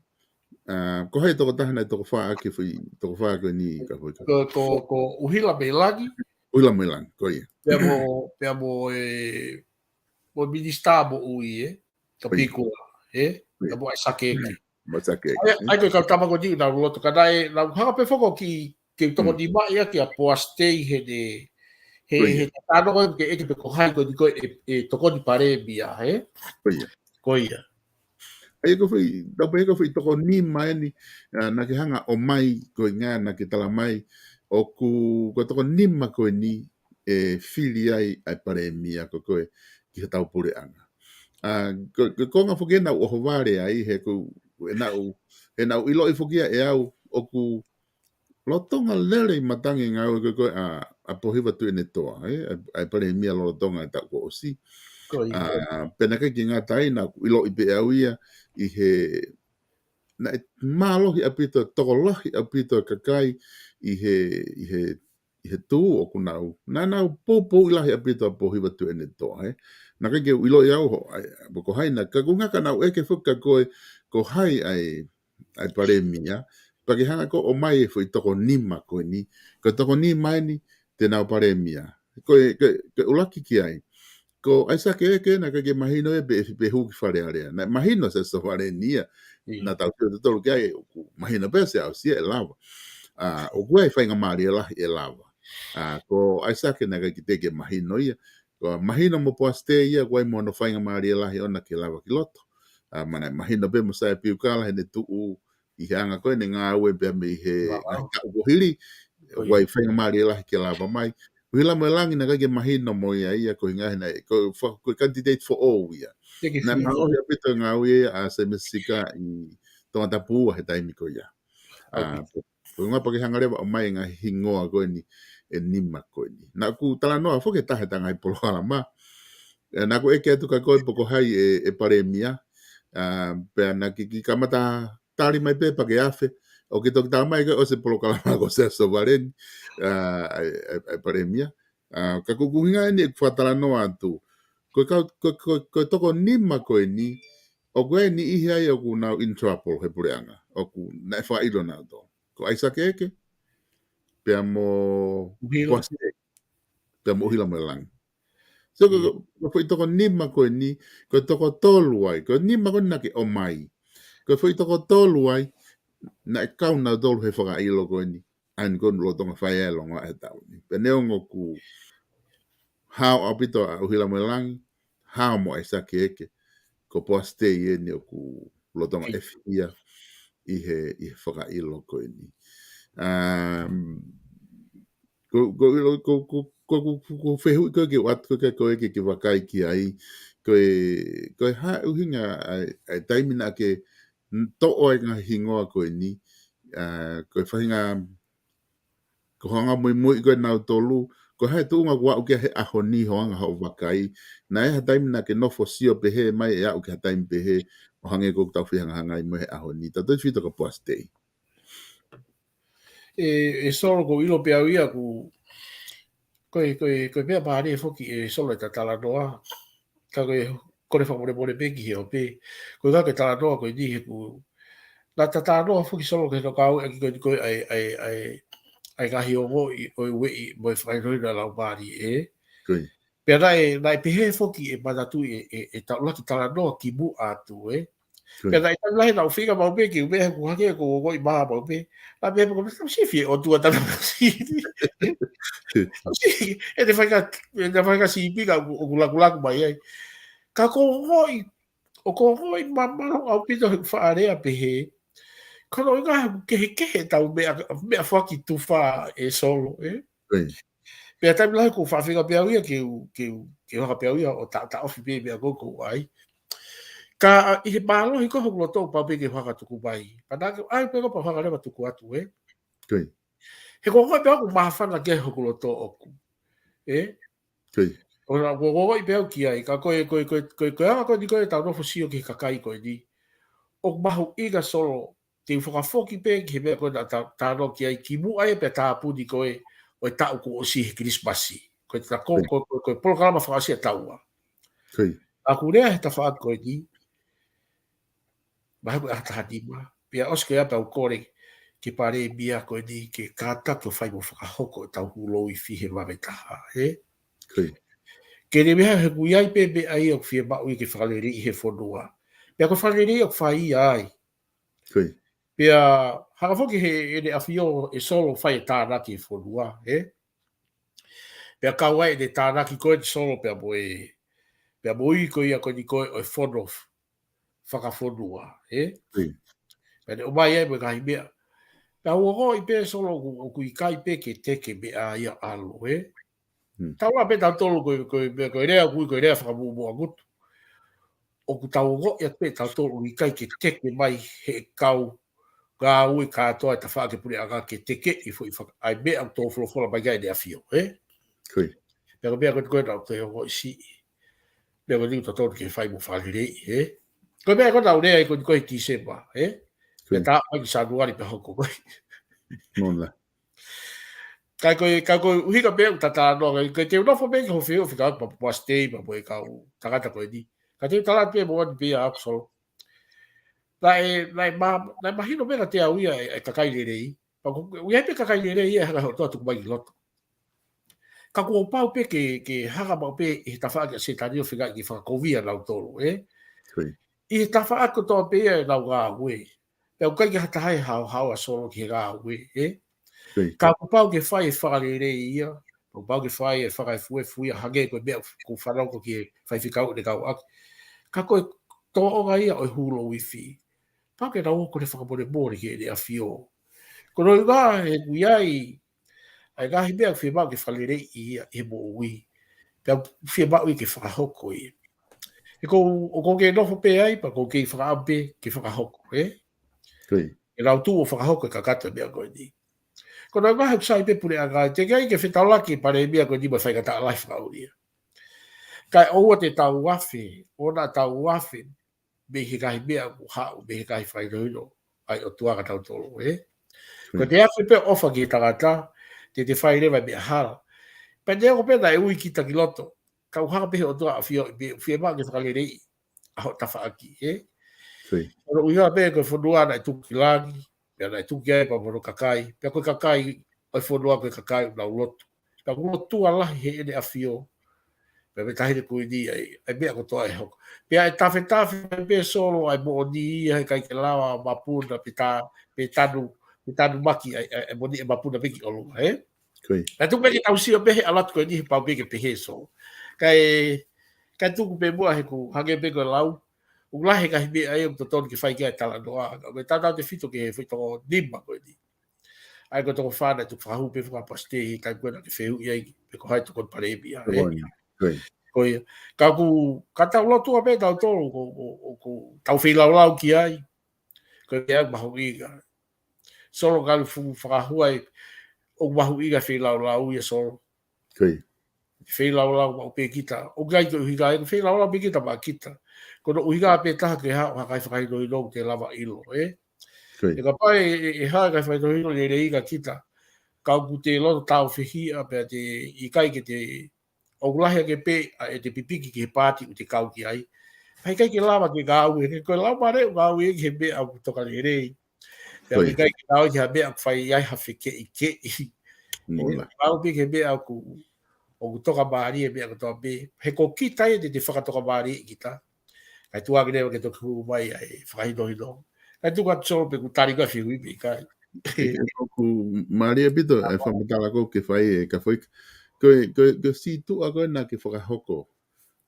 ko hai toko tahana i toko wha ake whi, toko wha ake ni ka whi. Ko uhila me langi. Uhila me langi, ko ia. Pea mo minister mo ui, ka pikua, Pea mo Aisake Eke. Ai koe kau tamako ni na roto ka nai, na hanga pe whako ki toko ni mai ki a Postei he tāno koe ke eke pe ko hai koe ni koe e toko ni pare bia, Ko ia. Ai ko fui, dapo ko fui toko ni mai ni na ke hanga o mai ko ngā na ke tala mai o ko toko ni ma ko ni e fili ai pare mia ko koe ki tau pure anga. Ko nga foke na o hovare ai he ko e na ilo i fokia e au o ku lotonga lere i matangi ngā o ko a pohiva tu ene toa ai pare mia lotonga ta ko osi. Pena kai ki ngā tai na ilo i pe au ia i he na malohi apito tokolohi apito kakai i he tu o kunau na popo ilahi apito pohiva tu ene toa na kai ke ilo i au ho ko hai na ka kunga ka nau eke fuka ko hai ai pare mia pake hanga ko o mai foi toko nima ko ni ko toko nima ni te nau pare mia ko ulaki ki ai ko Aisake Eke na kake mahino e pe huki whare area. Na mahino se so whare nia. Na tau te tolu kia mahino pe se au sia e lava. O kua e whainga maari e lahi e lava. Ko Aisake na kake teke mahino ia. Ko mahino mo poaste ia kua i mono whainga maari e lahi ona ke lava ki loto. Mana mahino pe mo sae piukala he ne tuu i he anga koe ne ngā ue pe me he ukohiri. Kua i whainga maari e lahi ke lava mai. Wila mo langi na kake mahino mo ia ko hinga hina ko candidate for all ia. Teke Na whiwhi. o ia pito ngā ue a se mesika I tōngata pūa he taimi ko ia. Ko ngā pake hangarewa o mai ngā hingoa koe ni e nima koe ni. Nā ku tala noa whoke tahe tanga I Polokalama. Nā ku eke atu ka koe poko hai e pare mia. Pea nā ki kamata tari mai pe pake afe. O ki toki tala mai koe o se Polokalama ko se sovareni. E pare mia. Ka kukuhinga ni e kuwhatala noa atu. Ko toko nima koe ni, o koe ni ihi ai o ku nau in trouble he pureanga. O ku na e whailo nau tō. Ko aisake eke, pia mo poste, pia mo uhila mo langi. So ko toko nima koe ni, ko toko tolu ai, ko nima koe nake o mai. Ko toko tolu ai, na e kau nau tolu he whakailo koe ni. Ain koe lo tonga whai e longa e tau ni. Pia neongo ku hao au pito a uhila mo langi, hao mo aisake eke. Ko poste I ni o ku lotonga e whia I he whakailo koe ni. Ko whehu koe ke wat koe ke wakai ki ai, koe ha uhinga ai taimina ke to'o e ngā hingoa koe ni, koe whahinga, ko hanga mui koe nau tolu, ko hai tuunga kua uke he aho ni hoanga hau wakai, na e ha taimina ke nofo sio pehe mai e au ke ha taim pehe, o hange kou tau whihanga hangai mo he aho ni. Ta toi whito ka poastei. E solo ko ilo pe ia ku koe pea pāre foki e solo e tatala noa. Ka koe whamore more peki he o pe. Koe kake tala noa koe ni he ku. Nā tatala noa foki solo ke no kau e koe ai ngahi o mo o wei mo e whairoi na lau māri e. Koe. Pea nai pehe foki e manatu e taulaki tala noa ki mu atu e. Pea nai lahi nau whiga mau pe ki umehe ku hake ko goi maha mau pe. Nā pehe ko mesta sifi o tua tana masini. E te whaika si pika o kulaku mai ai. Ka ko hoi, o ko hoi mamaro au pito he whaarea pehe. Kono i ngā kehe tau mea whaki tu wha e solo, e? Pea taimi lahi ko whawhinga pia uia ke haka pia uia o ta ofi pe mea koko ai. Ka I he mālohi ko hokulo tō pau pe ke whaka tuku mai. Panake, ai pe ko pa whaka rewa tuku atu, e? He ko hoi pia ku mahawhana ke hokulo tō oku, e? O na hoi pia ki ai, ka koe anga koe ni koe tau nofo sio ki kakai koe ni. O mahu iga solo, te whakafoki pe ki he mea koe na tāno ki ai ki mu ai pe tāpuni koe o e tau ku o si he Krismasi. Koe ta koe Polokalama whakasia taua. A ku rea he ta whaat koe ni, mahi koe ahata hanima, pia oske apa u kore ki pare mia koe ni ke kāta to whai mo whakahoko e tau hu LOUIFI he mametaha, e? Ke ne mea he kui ai pe me ai o whia mau I ke whaleri I he whonua. Pia ko whaleri o whai ai. Pia hakafoki he ene awhio e solo whai e tānaki e whonua, e? Pia kaua e ne tānaki koe te solo pia moi koe ia koe ni koe o e whono whakawhonua, e? Pia ne o mai ai mo kahi mea. Pia ua I pe solo o kui kai pe ke teke mea ia alo, e? Taua pe tau tolu koe rea koe rea whakamumua ngutu. O ku tau ngo ia pe tau tolu I kai ke teke mai he kau ngā ui kātoa e ta whaake puri anga ke teke I fo I whaka ai mea au tō wholofola mai gai ne awhio, e? Pea mea koe nau te hongo I si. Mea koe niu tatoru ke whai mo whalerei, e? Koe mea koe nau rea I koe Disemba, e? Pea tā mai ki Sanuari pe hoko koe. Mona. Kai koe uhika mea u tata noa, kai te unofo mea ki ho whio whika ma puastei ma mo e kau tangata koe ni. Kai te talat mea mo ani mea aku solo. Nai mahino mena te au ia e kakai lerei. Uia pe kakai lerei e hanga hotoa tuku mai loto. Ka kua pau pe ke hanga mau pe I he tawhaaki a se tanio whika ki whakakovia nau tolo, e? I he tawhaaki toa pe e nau ngā ue. Pea ukai ki hatahai hau a solo ki he ngā ue, e? Ka kua pau ke whai e whakarerei ia. Ka pau ke whai e whakaifue hange koe mea ku whanauko ki e whai whikau ne kau aki. Ka koe toa onga ia o e hu LOUIFI. Pake na oko ne whakamore mōre ki e ne a whio. Kono I ngā he kui ai ngahi mea whia mau ke whalerei I he mo ui. Pea whia mau I ke whakahoko I. E ko ke no pe ai pa ko ke whakaampe ke whakahoko, Koi. E rau tu o whakahoko ka kata mea koe ni. Ko nā ngahe kusai pe pure anga, te gai ke whetaulaki pare mea koe ni ma whaikata alai whakauria. Kai oua te tau wafi, o nā tau wafi, me he kai mea ku hau, me he kai whainoino, ai o tuaka tau tolo, Ko te afi pe ofa ki tangata, te whairewa mea hara. Pa nea ko pena e ui ki taki loto, kau haka pehe o tua a fio, fie maa ki whakarerei, aho tawhaaki, Koi. Ora uiha pe ko whanua na tuki langi, pia na tuki ai pa mono kakai, pia koe kakai, oi whanua koe kakai na ulotu. Ka ulotu alahi he ene a fio, pia me tahine kui ni ai mea ko toa e hoko. Pia e tafe pe solo ai mo ni ai kai ke lawa mapuna pe tanu maki ai mo ni e mapuna peki olu, Koi. Na tu peki tau sio pehe alat koe ni he pau peki pehe solo. Kai tuku pe mua he ku hange pe koe lau, ulahe ka hibe ai o toton ki fai kia tala noa. Me tata te fito ke fito nima koe ni. Ai ko toko whana tu whahu pe whaka paste hi kai koe na ke whehu iai pe ko hai toko parebi. Koi. Koe, ka tau lotu a pe tau tolu ko tau whilau ki ai. Koe pe au mahu iga. Solo kalu whakahu ai o mahu iga whilau ia solo. Koi. Whilau mau pe kita. O gai ko higa ai whilau pe kita ma kita. Kono uhiga pe taha ke ha kai whakai no ino te lava ilo, Koi. E ka pai e ha kai whakai no ino le reiga kita. Kau ku te loto tau whihia pe te i kai ke te aulahia ke pe e te pipiki ke pāti u te kau ki ai. Pai kai ke lava ke gau e koe lau mare u gau e ke me au toka le rei. Pea ke kai ke gau ki ha me au whai ai hawhi ke i ke i. Mola. Au pe ke me au ku toka maari e me au toka me. He ko kita e te whakatoka maari e kita. Kai tu ake rewa ke toku mai ai whakahino. Kai tu kat solo pe ku tarika whiu i kai. E ku Maria pito e whamatala ko ke whai e ka whaik. Ko si tu a koe na ke whakahoko.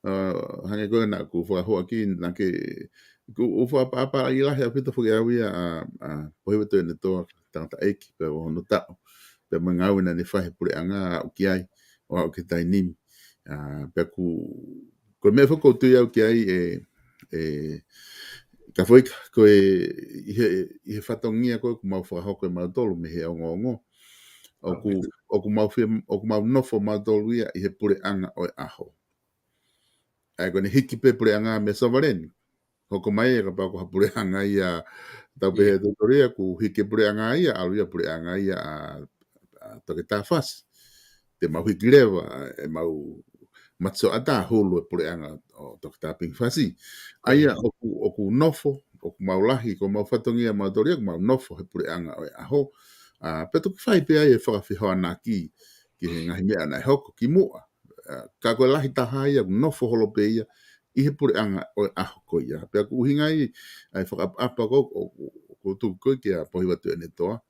Hange koe na ku whakahoa ki na ke ku uwha papa i lahe a pito whakawia a pohiwato e ne toa tangata eiki pe o hono tau. Pe mangau na ne whahe pure anga au ki ai o au ke tai nimi. Pe ko mea whakoutu i au ki ai ka whaika koe i he whatongia koe ku mau whakahoko e mau tolu me he ongo. O ku mau nofo mau tolu ia i he pure anga o e aho. Ai koe ne hiki pe pure anga me savareni. Hoko mai e ka pako ha pure anga ia tau pehe tutoria ku hiki pure anga ia alu ia pure anga ia a toke tā whasi. Te mau hiki lewa e mau matso ata hulu e pure anga o toke tā ping whasi. Aia oku nofo, oku mau lahi, ko mau whatongia mau toria, ku mau nofo he pure anga o e aho. Peto ki whai pe ai e whakawhihoa nā ki he ngahi mea na e hoko ki mua. Ka koe lahi taha ia, ku nofo holo pe ia, i he pure anga o e aho ko ia. Pea ku uhinga ai whakapapa ko tuku koe ki a pohiwatu e ne toa.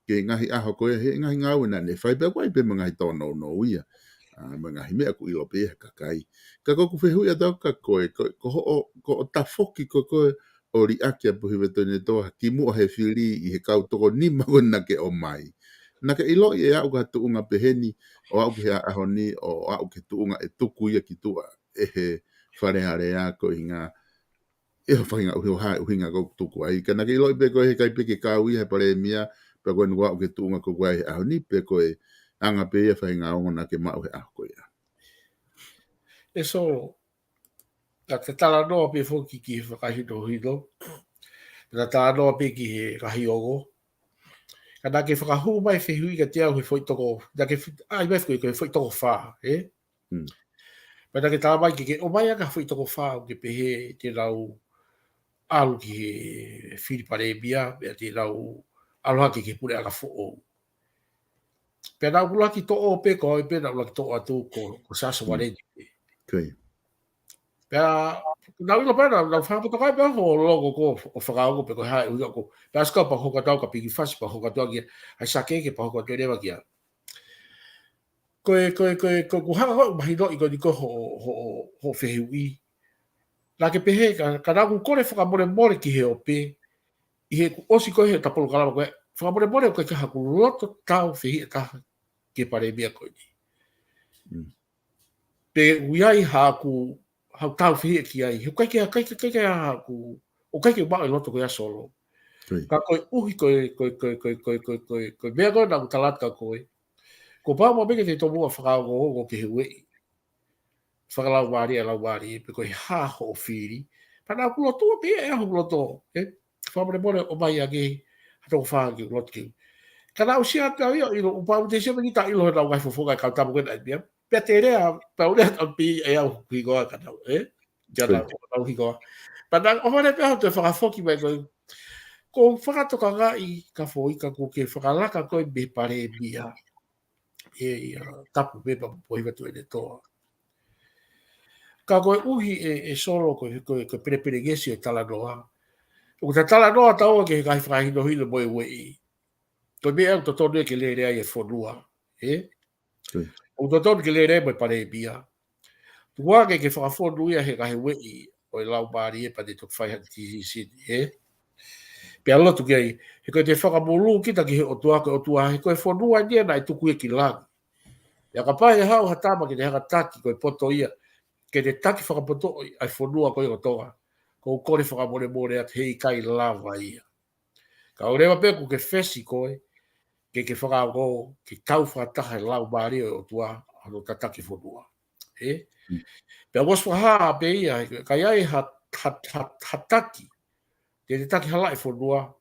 Ke ngahi aho koe, he ngahi ngau na ne whai pe koe pe mga hi tono no ia. Mga hi mea ku ilo pe e kakai. Ka koku whehui a tau ka koe, ko o tafoki koe o ri aki a pohiwatu e ne toa, ki mua he whiri i he kau toko ni mago na ke o mai. Na ke ilo i e au ka tuunga peheni, o au ke aho ni, o au ke tuunga e tuku ia ki tua e he wharehare a ko i ngā e ho whainga uhinga ko tuku ai. Ka na ke ilo i pe koe he kai peke kau i he pare mia, pe koe nua au ke tuunga ko koe he aho ni, pe koe anga pe ia whainga ongo na ke mau he aho koe ia. E so, ka te tala noa pe whoki ki he whakahino hino, ka tala noa pe ki he kahi ongo, ka nā ke whakahu mai whihui ka te au he whoitoko, ai mai whihui he whoitoko whā, Pa nā ke tala mai ke o mai aka whoitoko whā o ke pehe te rau alu ki he whiripare bia, mea te rau aloha ke pure aka who'o. Pea nā ulaki to o pe ko, pe nā ulaki to atu ko saso wareni. Koi. Pea, nā ilo pēna, nā whakapoto kai pēa ho logo ko o whakaongo pe ko hae uia ko. Pea skau pa hoka tau ka pigi whasi pa hoka tau kia, hai sakeke pa hoka tau rewa kia. Koe hanga hoi mahi no i ko ni ko ho whehui. Nā ke pehe, ka nā kore whakamore ki he o pe, i he osi koe he tapolo kalama koe, whakamore o koe ka haku loto tau whehi e taha ke pare mea koe ni. Pe uiai haku hau tau whihi ki ai, he kai ku, o kai ke wao e loto koe solo. Ka koe uhi koe mea koe na utalata koe. Ko pā mo meke te tomu a whakao ke he wei. Whakalau wāri, pe koe ha ho o whiri. Pana ku loto, pe e ahu loto. Whamare mone o mai a gehi, hatoko whāngi o loto ki. Kana o sia tau ia, ilo upau te sia meni ta ilo he nau ngai fofoga kau tamu kena i bia. Pea te rea, pau rea tau pi e au hikoa kanau, Jana o hikoa. Pana o hane pia te whakafoki mai koe, ko whakatoka ngai ka foika ko ke whakalaka koe me pare bia. Tapu pepa pohi watu e toa. Ka koe uhi e solo koe pere gesi o tala noa. O ta tala noa tau ke kai whakahino hilo moe wei. Koe mea au totonu e ke le rea e whanua. O totonu ke le rea moe pare bia. Tua ke whakafonu ia he kahe wei o e lau maari e pa te tuk whaihan tisi sini. Pea lotu kei, he koe te whakamolu kita ki he o tua he koe whanua nia na e tuku e ki langi. Ia ka pai e hau hatama ke te haka taki koe poto ia, ke te taki whakapoto ai whanua koe o toga. Ko kore whakamore at hei kai lava ia. Ka o rewa peku ke whesi koe, ke whakako, ke tau whakataha e lau maari o tua, ano tataki whanua. Pea was whaha pe ia, kai ai hataki, te taki hala e whanua,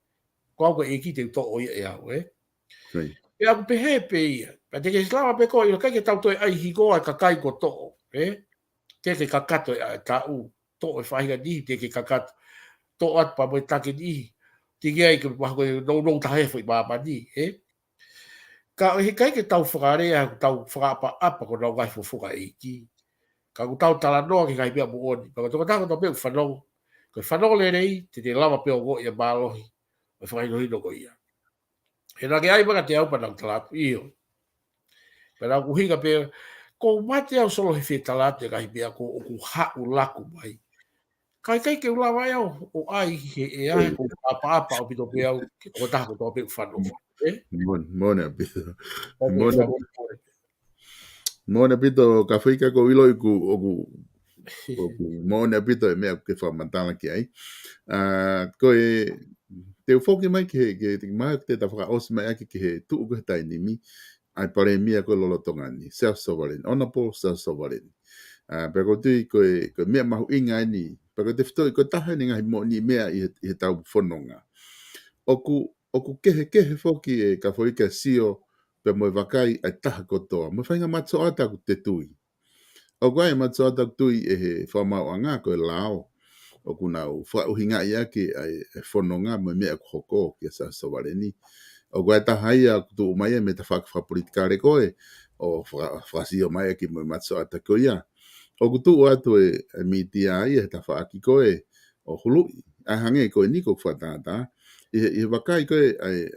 ko au ka e ki te uto o ia e au, E aku pehe pe ia. Pa te ke slawa pe ko, ilo kai ke tau toi ai hikoa ka kai ko to'o. Te ke kakato e tau. To'o e whahinga nihi, te ke kakato. To'o at pa moe take nihi. Te ke ai ke wahako e nou tahe fwoi māma ni. Ka he kai ke tau whakarea, tau whakapa apa ko nau ngai fufuka e ki. Ka ku tau tala noa ke kai pia muoni. Pa ko toka tako tau pia whanau. Ko whanau le rei, te lama pia o go ia mālohi. O whakaino hino ko ia. E nā ke ai maka te au panau talatu, iyo. Pera ku hinga pe, ko mate au solo he whi talatu e kahi pia ko o ku hau laku mai. Kai ke ula mai au, o ai he ai, ko apa o pito pe au, o taha ko tō pe whanau. Mone pito. Mone pito ka whika ko ilo i ku mone pito e mea ke whamatala ki ai. Ko te ufoki mai ke te mai te ta whaka osi mai ake ke he tuu ko he tainimi ai pare mia ko lolo tongani self-sovereign honorable self-sovereign pe ko tui ko mea mahu inga ni pe ko te whitoi ko taha ni ngahi mo ni mea i he tau whanonga oku kehe foki e ka whoika sio pe moe wakai ai taha kotoa mo whainga matso ata ku te tui o kai matso ata ku tui e he whamau anga ko e lao o kuna o whauhinga i ake ai whanonga me mea kuhoko ki a self-sovereign o koe tahaia tu mai me ta whakapolitikare koe o whasio mai ki mo matso ata ko ia o kutu atu e mitia ia ta whaaki koe o hului a hange koe niko whatata i wakai koe ai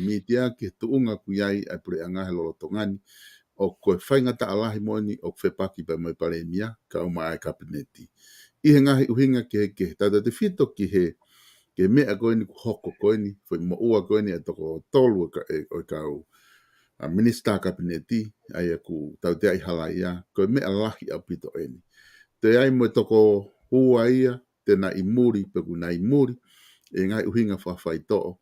mitia ki tuunga ku iai ai pure anga he lolo tongani o koe whainga ta alahi moni o whepaki pa mai pare mia ka o mai kabineti i he ngahi uhinga ke tata te whito ki he ke mea koe ni ku hoko koe ni whai mo ua koe ni e toko tolu o kau minister kabineti ai aku tau te ai hala ia koe mea lahi au pito eni te ai mo toko hua ia te na imuri peku na imuri e ngai uhinga whawhai to'o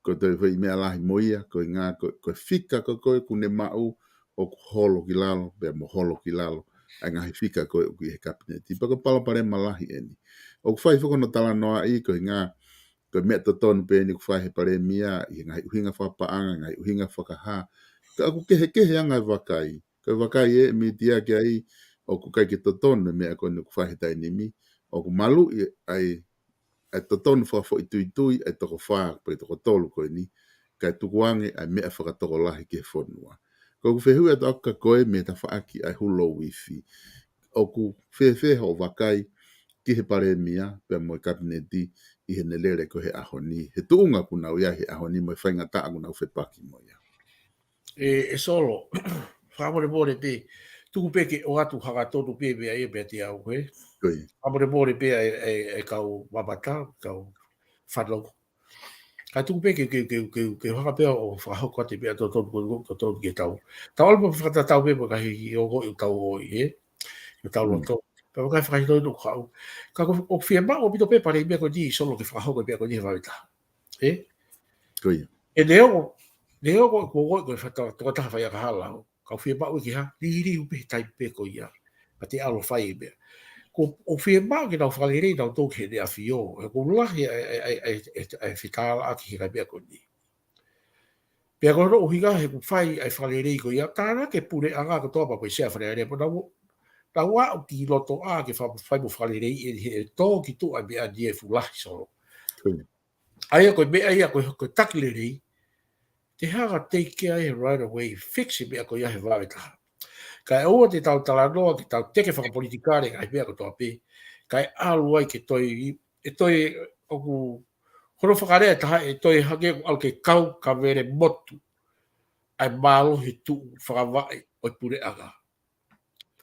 ko te whai mea lahi mo ia koe ngā koe whika koe kune mau o ku holo ki lalo bea mo holo ki lalo ai ngahi whika koe uki he kabineti pako pala pare malahi eni o ku whai whakona tala noa i koe ngā koe mea totonu pe ni ku whai he pare mia i ngahi uhinga whapaanga ngahi uhinga whakaha ka aku kehe anga wakai koe wakai e mitia ki ai o ku kai ki totonu mea koe ni ku whai he tainimi o ku malu ai totonu whafo i tui ai toko whaa pe toko tolu koe ni kai tukuange ai mea whakatoko lahi ke whonua ko ku whehui ato aka koe me ta whaaki ai hu LOUIFI o ku whehe o wakai ki he pare mia pe mo kabineti i he nelere ko he ahoni he tuunga kuna ia he ahoni mo whainga taa kuna whepaki mo ia E solo, whamore mōre te, tuku peke o atu haka tonu pe mea e mea te au, whamore mōre pe e kau mamata, kau whanau. Ka tuku peke ke haka pea o whahoko te mea tonu ke tau. Tau alpa whakata tau pe mo kahi i ogo i tau oi, i tau loto. Ka ka fa do do ka ka o fia ma o bito pe pare me ko di solo ke fa ho ko pe ko di va vita Koia. e leo ko fa to ta fa ya ka hala ka fia ma o ki ha li pe tai pe ko ia pa te alo fai be ko o fia ma ke na fa le na to ke de afio ko la ai fitala aki ka be ko di Pea koe o higa he ku whai ai whalerei ko ia, tāna ke pure anga ko tōpa koe sea whalerei, po na wā o ki loto a ke whai mo whalerei e he tō ki tō ai mea die fulahi soro. Aia koe mea ia koe takilerei, te hanga take care right away, fix mea koe ia he wāwetaha. Kai oa te tau talanoa ki tau teke whakapolitikare ai mea ko tō pe, kai alu ai ke toi, e toi oku Hono whakarea taha e toi hake au ke kau ka vere motu ai malo he tu whakawai o pure aga.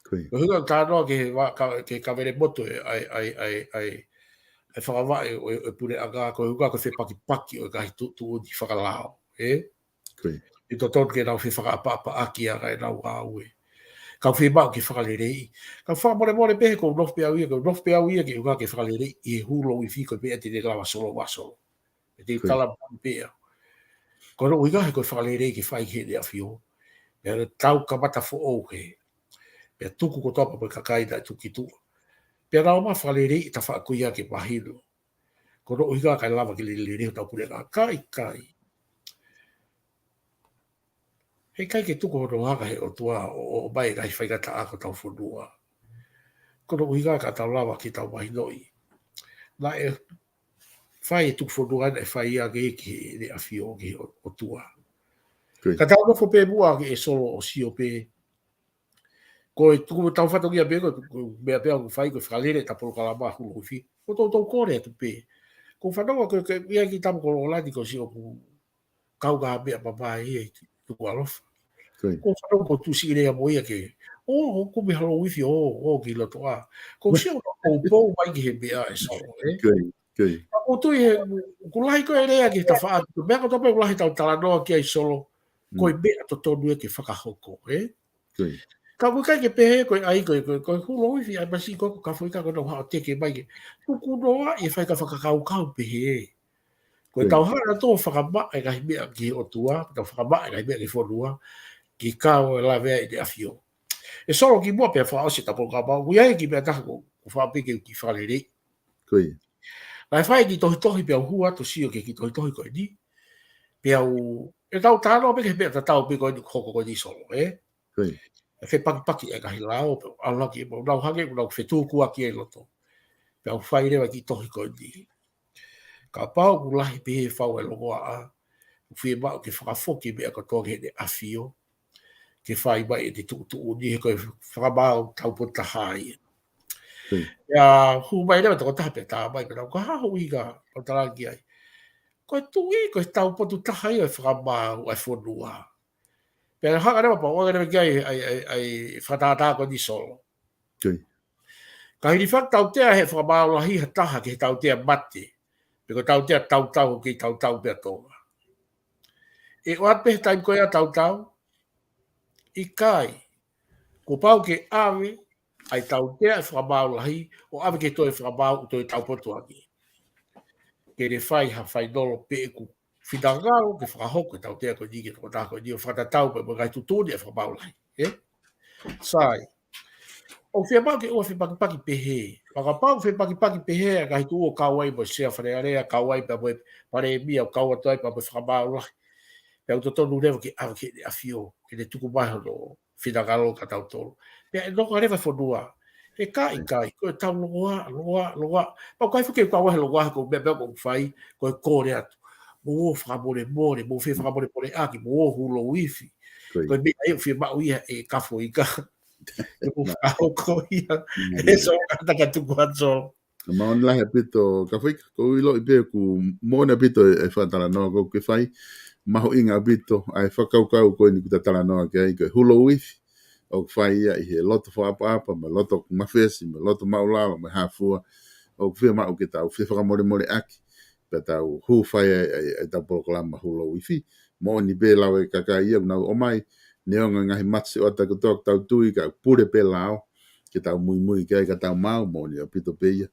Ko huka tānoa ke ka vere motu ai whakawai o pure aga ko huka ko whepaki paki o kahi tu di whakalao. I to tonu ke nau whakapapa aki aga e nau aue. Ka whemau ke whakalerei. Ka whakamore pehe ko nof pea uia ke huka ke whakalerei i hulo i whiko pea te lawa solo wasolo. E te tala pia. Ko no uiga he koe whalerei ki whai he de awhio. Pea tau ka mata fo au he. Pea tuku ko topa po kakaida tuki tu. Pea rao ma whalerei i ta whaakuia ke pahino. Ko no uiga kai lava ki lireo tau pure ka kai. He kai ke tuku hono haka he o tua o mai kai whaigata ako tau whanua. Ko no uiga ka tau lava ki tau mahinoi. Na e whai e tuku whanua e whai ia ke eke de awhio ke o tua. Ka tau nofo pe mua ke e solo o sio pe. Ko e tuku tau whatokia pe ko mea pea ku whai ko whalere ta POLOKALAMA hu LOUIFI. Ko tau kore atu pe. Ko whanau ko ia ki tamu ko lolati ko sio ku kauga mea papai e tuku alofa. Ko whanau ko tusi rea mo ia ke. O ko me halo LOUIFI o ki loto a. Ko sio ko pou mai ki he mea e solo. Ko tui he ku lahi ko e rea ki ta whaatu. Mea ko tope ku lahi tau talanoa ki ai solo. Ko e mea to tonu e ke whakahoko. Ka kai ke pehe koe ai koe hu LOUIFI ai masi ko kafoika ko no hao teke mai ke. Tuku noa e whai ka whakakau pehe. Koe tau hana tō whakama e kahi mea ki o tua, tau whakama e kahi mea ki whanua, ki kau e la vea i te awhio. E soro ki mua pia whaose ta POLOKALAMA, ui ai ki mea taha ko whaapike ki whalerei. Lai whai ki tohi pia hua to sio ke ki tohi koe ni. Pia e tau tāno peke mea ta tau pe koe ni koko koe ni solo, E whe paki e kahi lao, au laki e mau nau hange, nau whetuku aki e loto. Pea au whai rewa ki tohi koe ni. Ka pau ku lahi pehe whau e longoa a, whi e mau ke whakafoki mea ko toge he ne awhio, ke whai mai e te tuku ni he koe whakamau taupota hai. Ia hu mai rewa toko taha pia tā mai, pera ko haho iga, o tarangi ai. Koe tui, koe taupotu tahai e whakamau ai whanua. Pea hanga rewa pa, oa rewa ki ai whatata ko ni solo. Ka hiri whak tautea he whakamau lahi ha taha ke he tautea mate. Peko tautea tautau ki tautau pia tonga. E oat pehe taim koe a tautau, i kai, ko pau ke awe, ai tautea e whakamau lahi, o awe ke toi whakamau u toi taupotu aki. Ke re whai ha whai nolo pe ku whitangaro, ke whakahoko e tautea koe ni ke toko tā koe ni, o whatatau pe mga tutuni e whakamau lahi. Sai. O whea ke ua whepaki pehe. Whakapau whepaki pehe, a kahi tu o kawai mo sea wharearea, kawai pa moe pare mia, o kaua toi pa moe whakamau lahi. Pea uto tonu rewa ke awa ke ne awhio, ke ne tuku mai hono whinangalo ka tau tolu. Pea e noka rewa whanua, e kai, koe tau loa. Pau kai whuke kawai loa, ko mea ko whai, koe kore atu. Mo whakamore more, mo whi whakamore more aki, mo hu LOUIFI. Koe mea e whi mau ia e kafoika. E mo whakahoko ia, e so kataka tuku atso. Maon lahe pito kafoika, ko ilo i pia ku mona pito e whatala noa ko ke whai. Maho inga bito ai whakaukau koe ni kuta tala noa ke ai koe hu LOUIFI o whai ia i he loto whaapa, ma loto mawhesi, ma loto maulawa, ma hafua o whia mau ke tau whia whakamore aki pe tau hu whai ai tau POLOKALAMA hu LOUIFI mo ni be lau e kakai ia nau o mai neonga ngahi matsi o taku tōk tau tui ka pure pe lao ke tau mui ke ai ka tau mau mo ni pito peia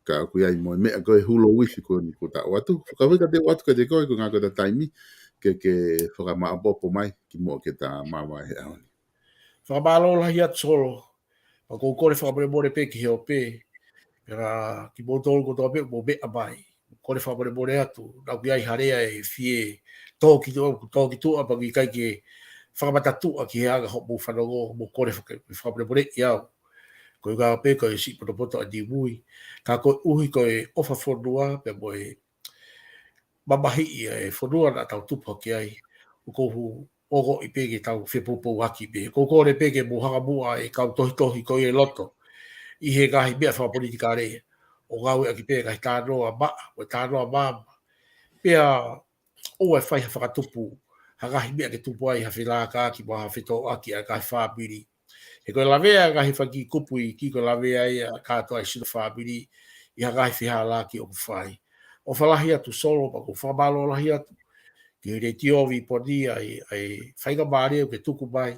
ka ku ai mo me ko hulo wifi ko ni ko ta watu ka we ka te watu ka te ko nga ko ta taimi ke whakama apopo mai ki mo ke ta mawa he au. Whakamalo lahi atu solo. Pa kou kore whakamore more pe ki heo pe. Pera ki mo tolu ko tō pe mo be amai. Kore whakamore more atu. Nau ki ai harea e fie tōki tua pa ki kai ke whakamata tua ki heanga hok mo whanongo mo kore whakamore more i au. Ko i ka pe ko e si poto a di mui. Ka ko uhi ko e ofa whanua pe mo e mamahi i e whanua na tau tupa ki ai. O kohu ogo i pege tau whepopo waki pe. Ko kore pege mo hanga mua e kau tohi ko i e loto. I he gahi mea whapolitika rea. O ngau e aki pega i tānoa maa, o tānoa mama. Pea o e whaiha whakatupu. Hagahi mea ke tupu ai hawhi lāka ki maha whito aki a gahi whāpiri. E koe lawea gahi whaki kupu i ki koe lawea i a kātoa i sino whāpiri i hagahi whiha lāki o kuwhai. O whalahi atu solo pa ko whamalo lahi atu. Ki re tiovi poni ai whainga maari o ke tuku mai.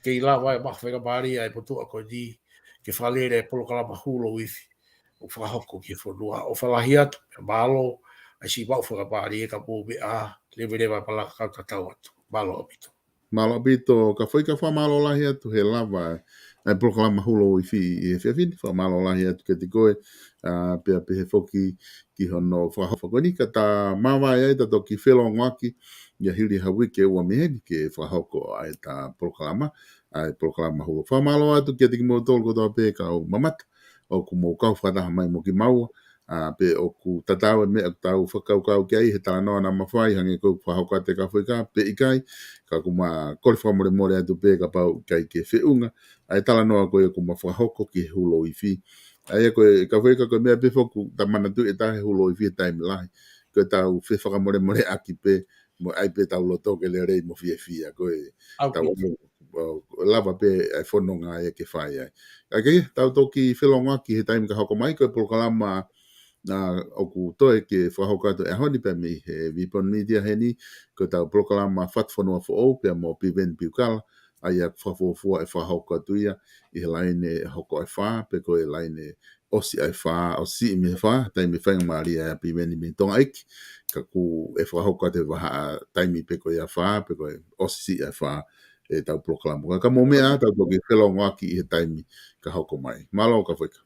Ke i lawa e maha whainga maari ai potua koe ni ke whalere polokalama hulo wifi. O whakahoko ki whanua. O whalahi atu e malo ai si mau whainga maari e ka mō a lewa palaka kauta tau atu. Malo abito. Malo abito ka foi ka whamalo lahi atu he lava e proklama hulo i fi e whiawhini whamalo lahi atu ke te koe pea pehe whoki ki hono whakahoko ka ta mawai ai ta toki whelongwaki ia hiri hawike ua meheni ke whakahoko ai ta proklama hulo whamalo atu ke te ki mo tolu kotoa pe ka o mamata o ku mo kau whataha mai mo ki maua pe o ku tatau me o tau whakau ki ai he tānoa na mawhai hange kou whahoko te ka whaika pe ikai ka kuma kore whamore more atu pe ka pau kai ke whiunga ai tala noa koe kuma whahoko ki hulo i fi ai koe ka whaika koe mea pe whoku ta manatu e tahe hulo i fi taimi lahi koe tau whakamore more aki pe mo ai pe tau loto ke le rei mo fia koe tau lava pe ai whanonga e ke whai ai ai tau toki whelonga ki he taimi ka hoko mai koe polokalama na oku toe ke whahoka atu e honi pe mi he vipon media he ni ko tau proklama whatwhanua fo au pe mo piven piukala ai a whawofua e whahoka atu ia i he laine hoko e wha pe ko e laine osi e wha o si me wha taimi whainga maari a piven me tonga iki ka ku e whahoka te waha taimi pe ko e a wha pe ko e osi e wha e tau proklama ka mo mea tau toki whelonga ki i he taimi ka hoko mai malo ka whaika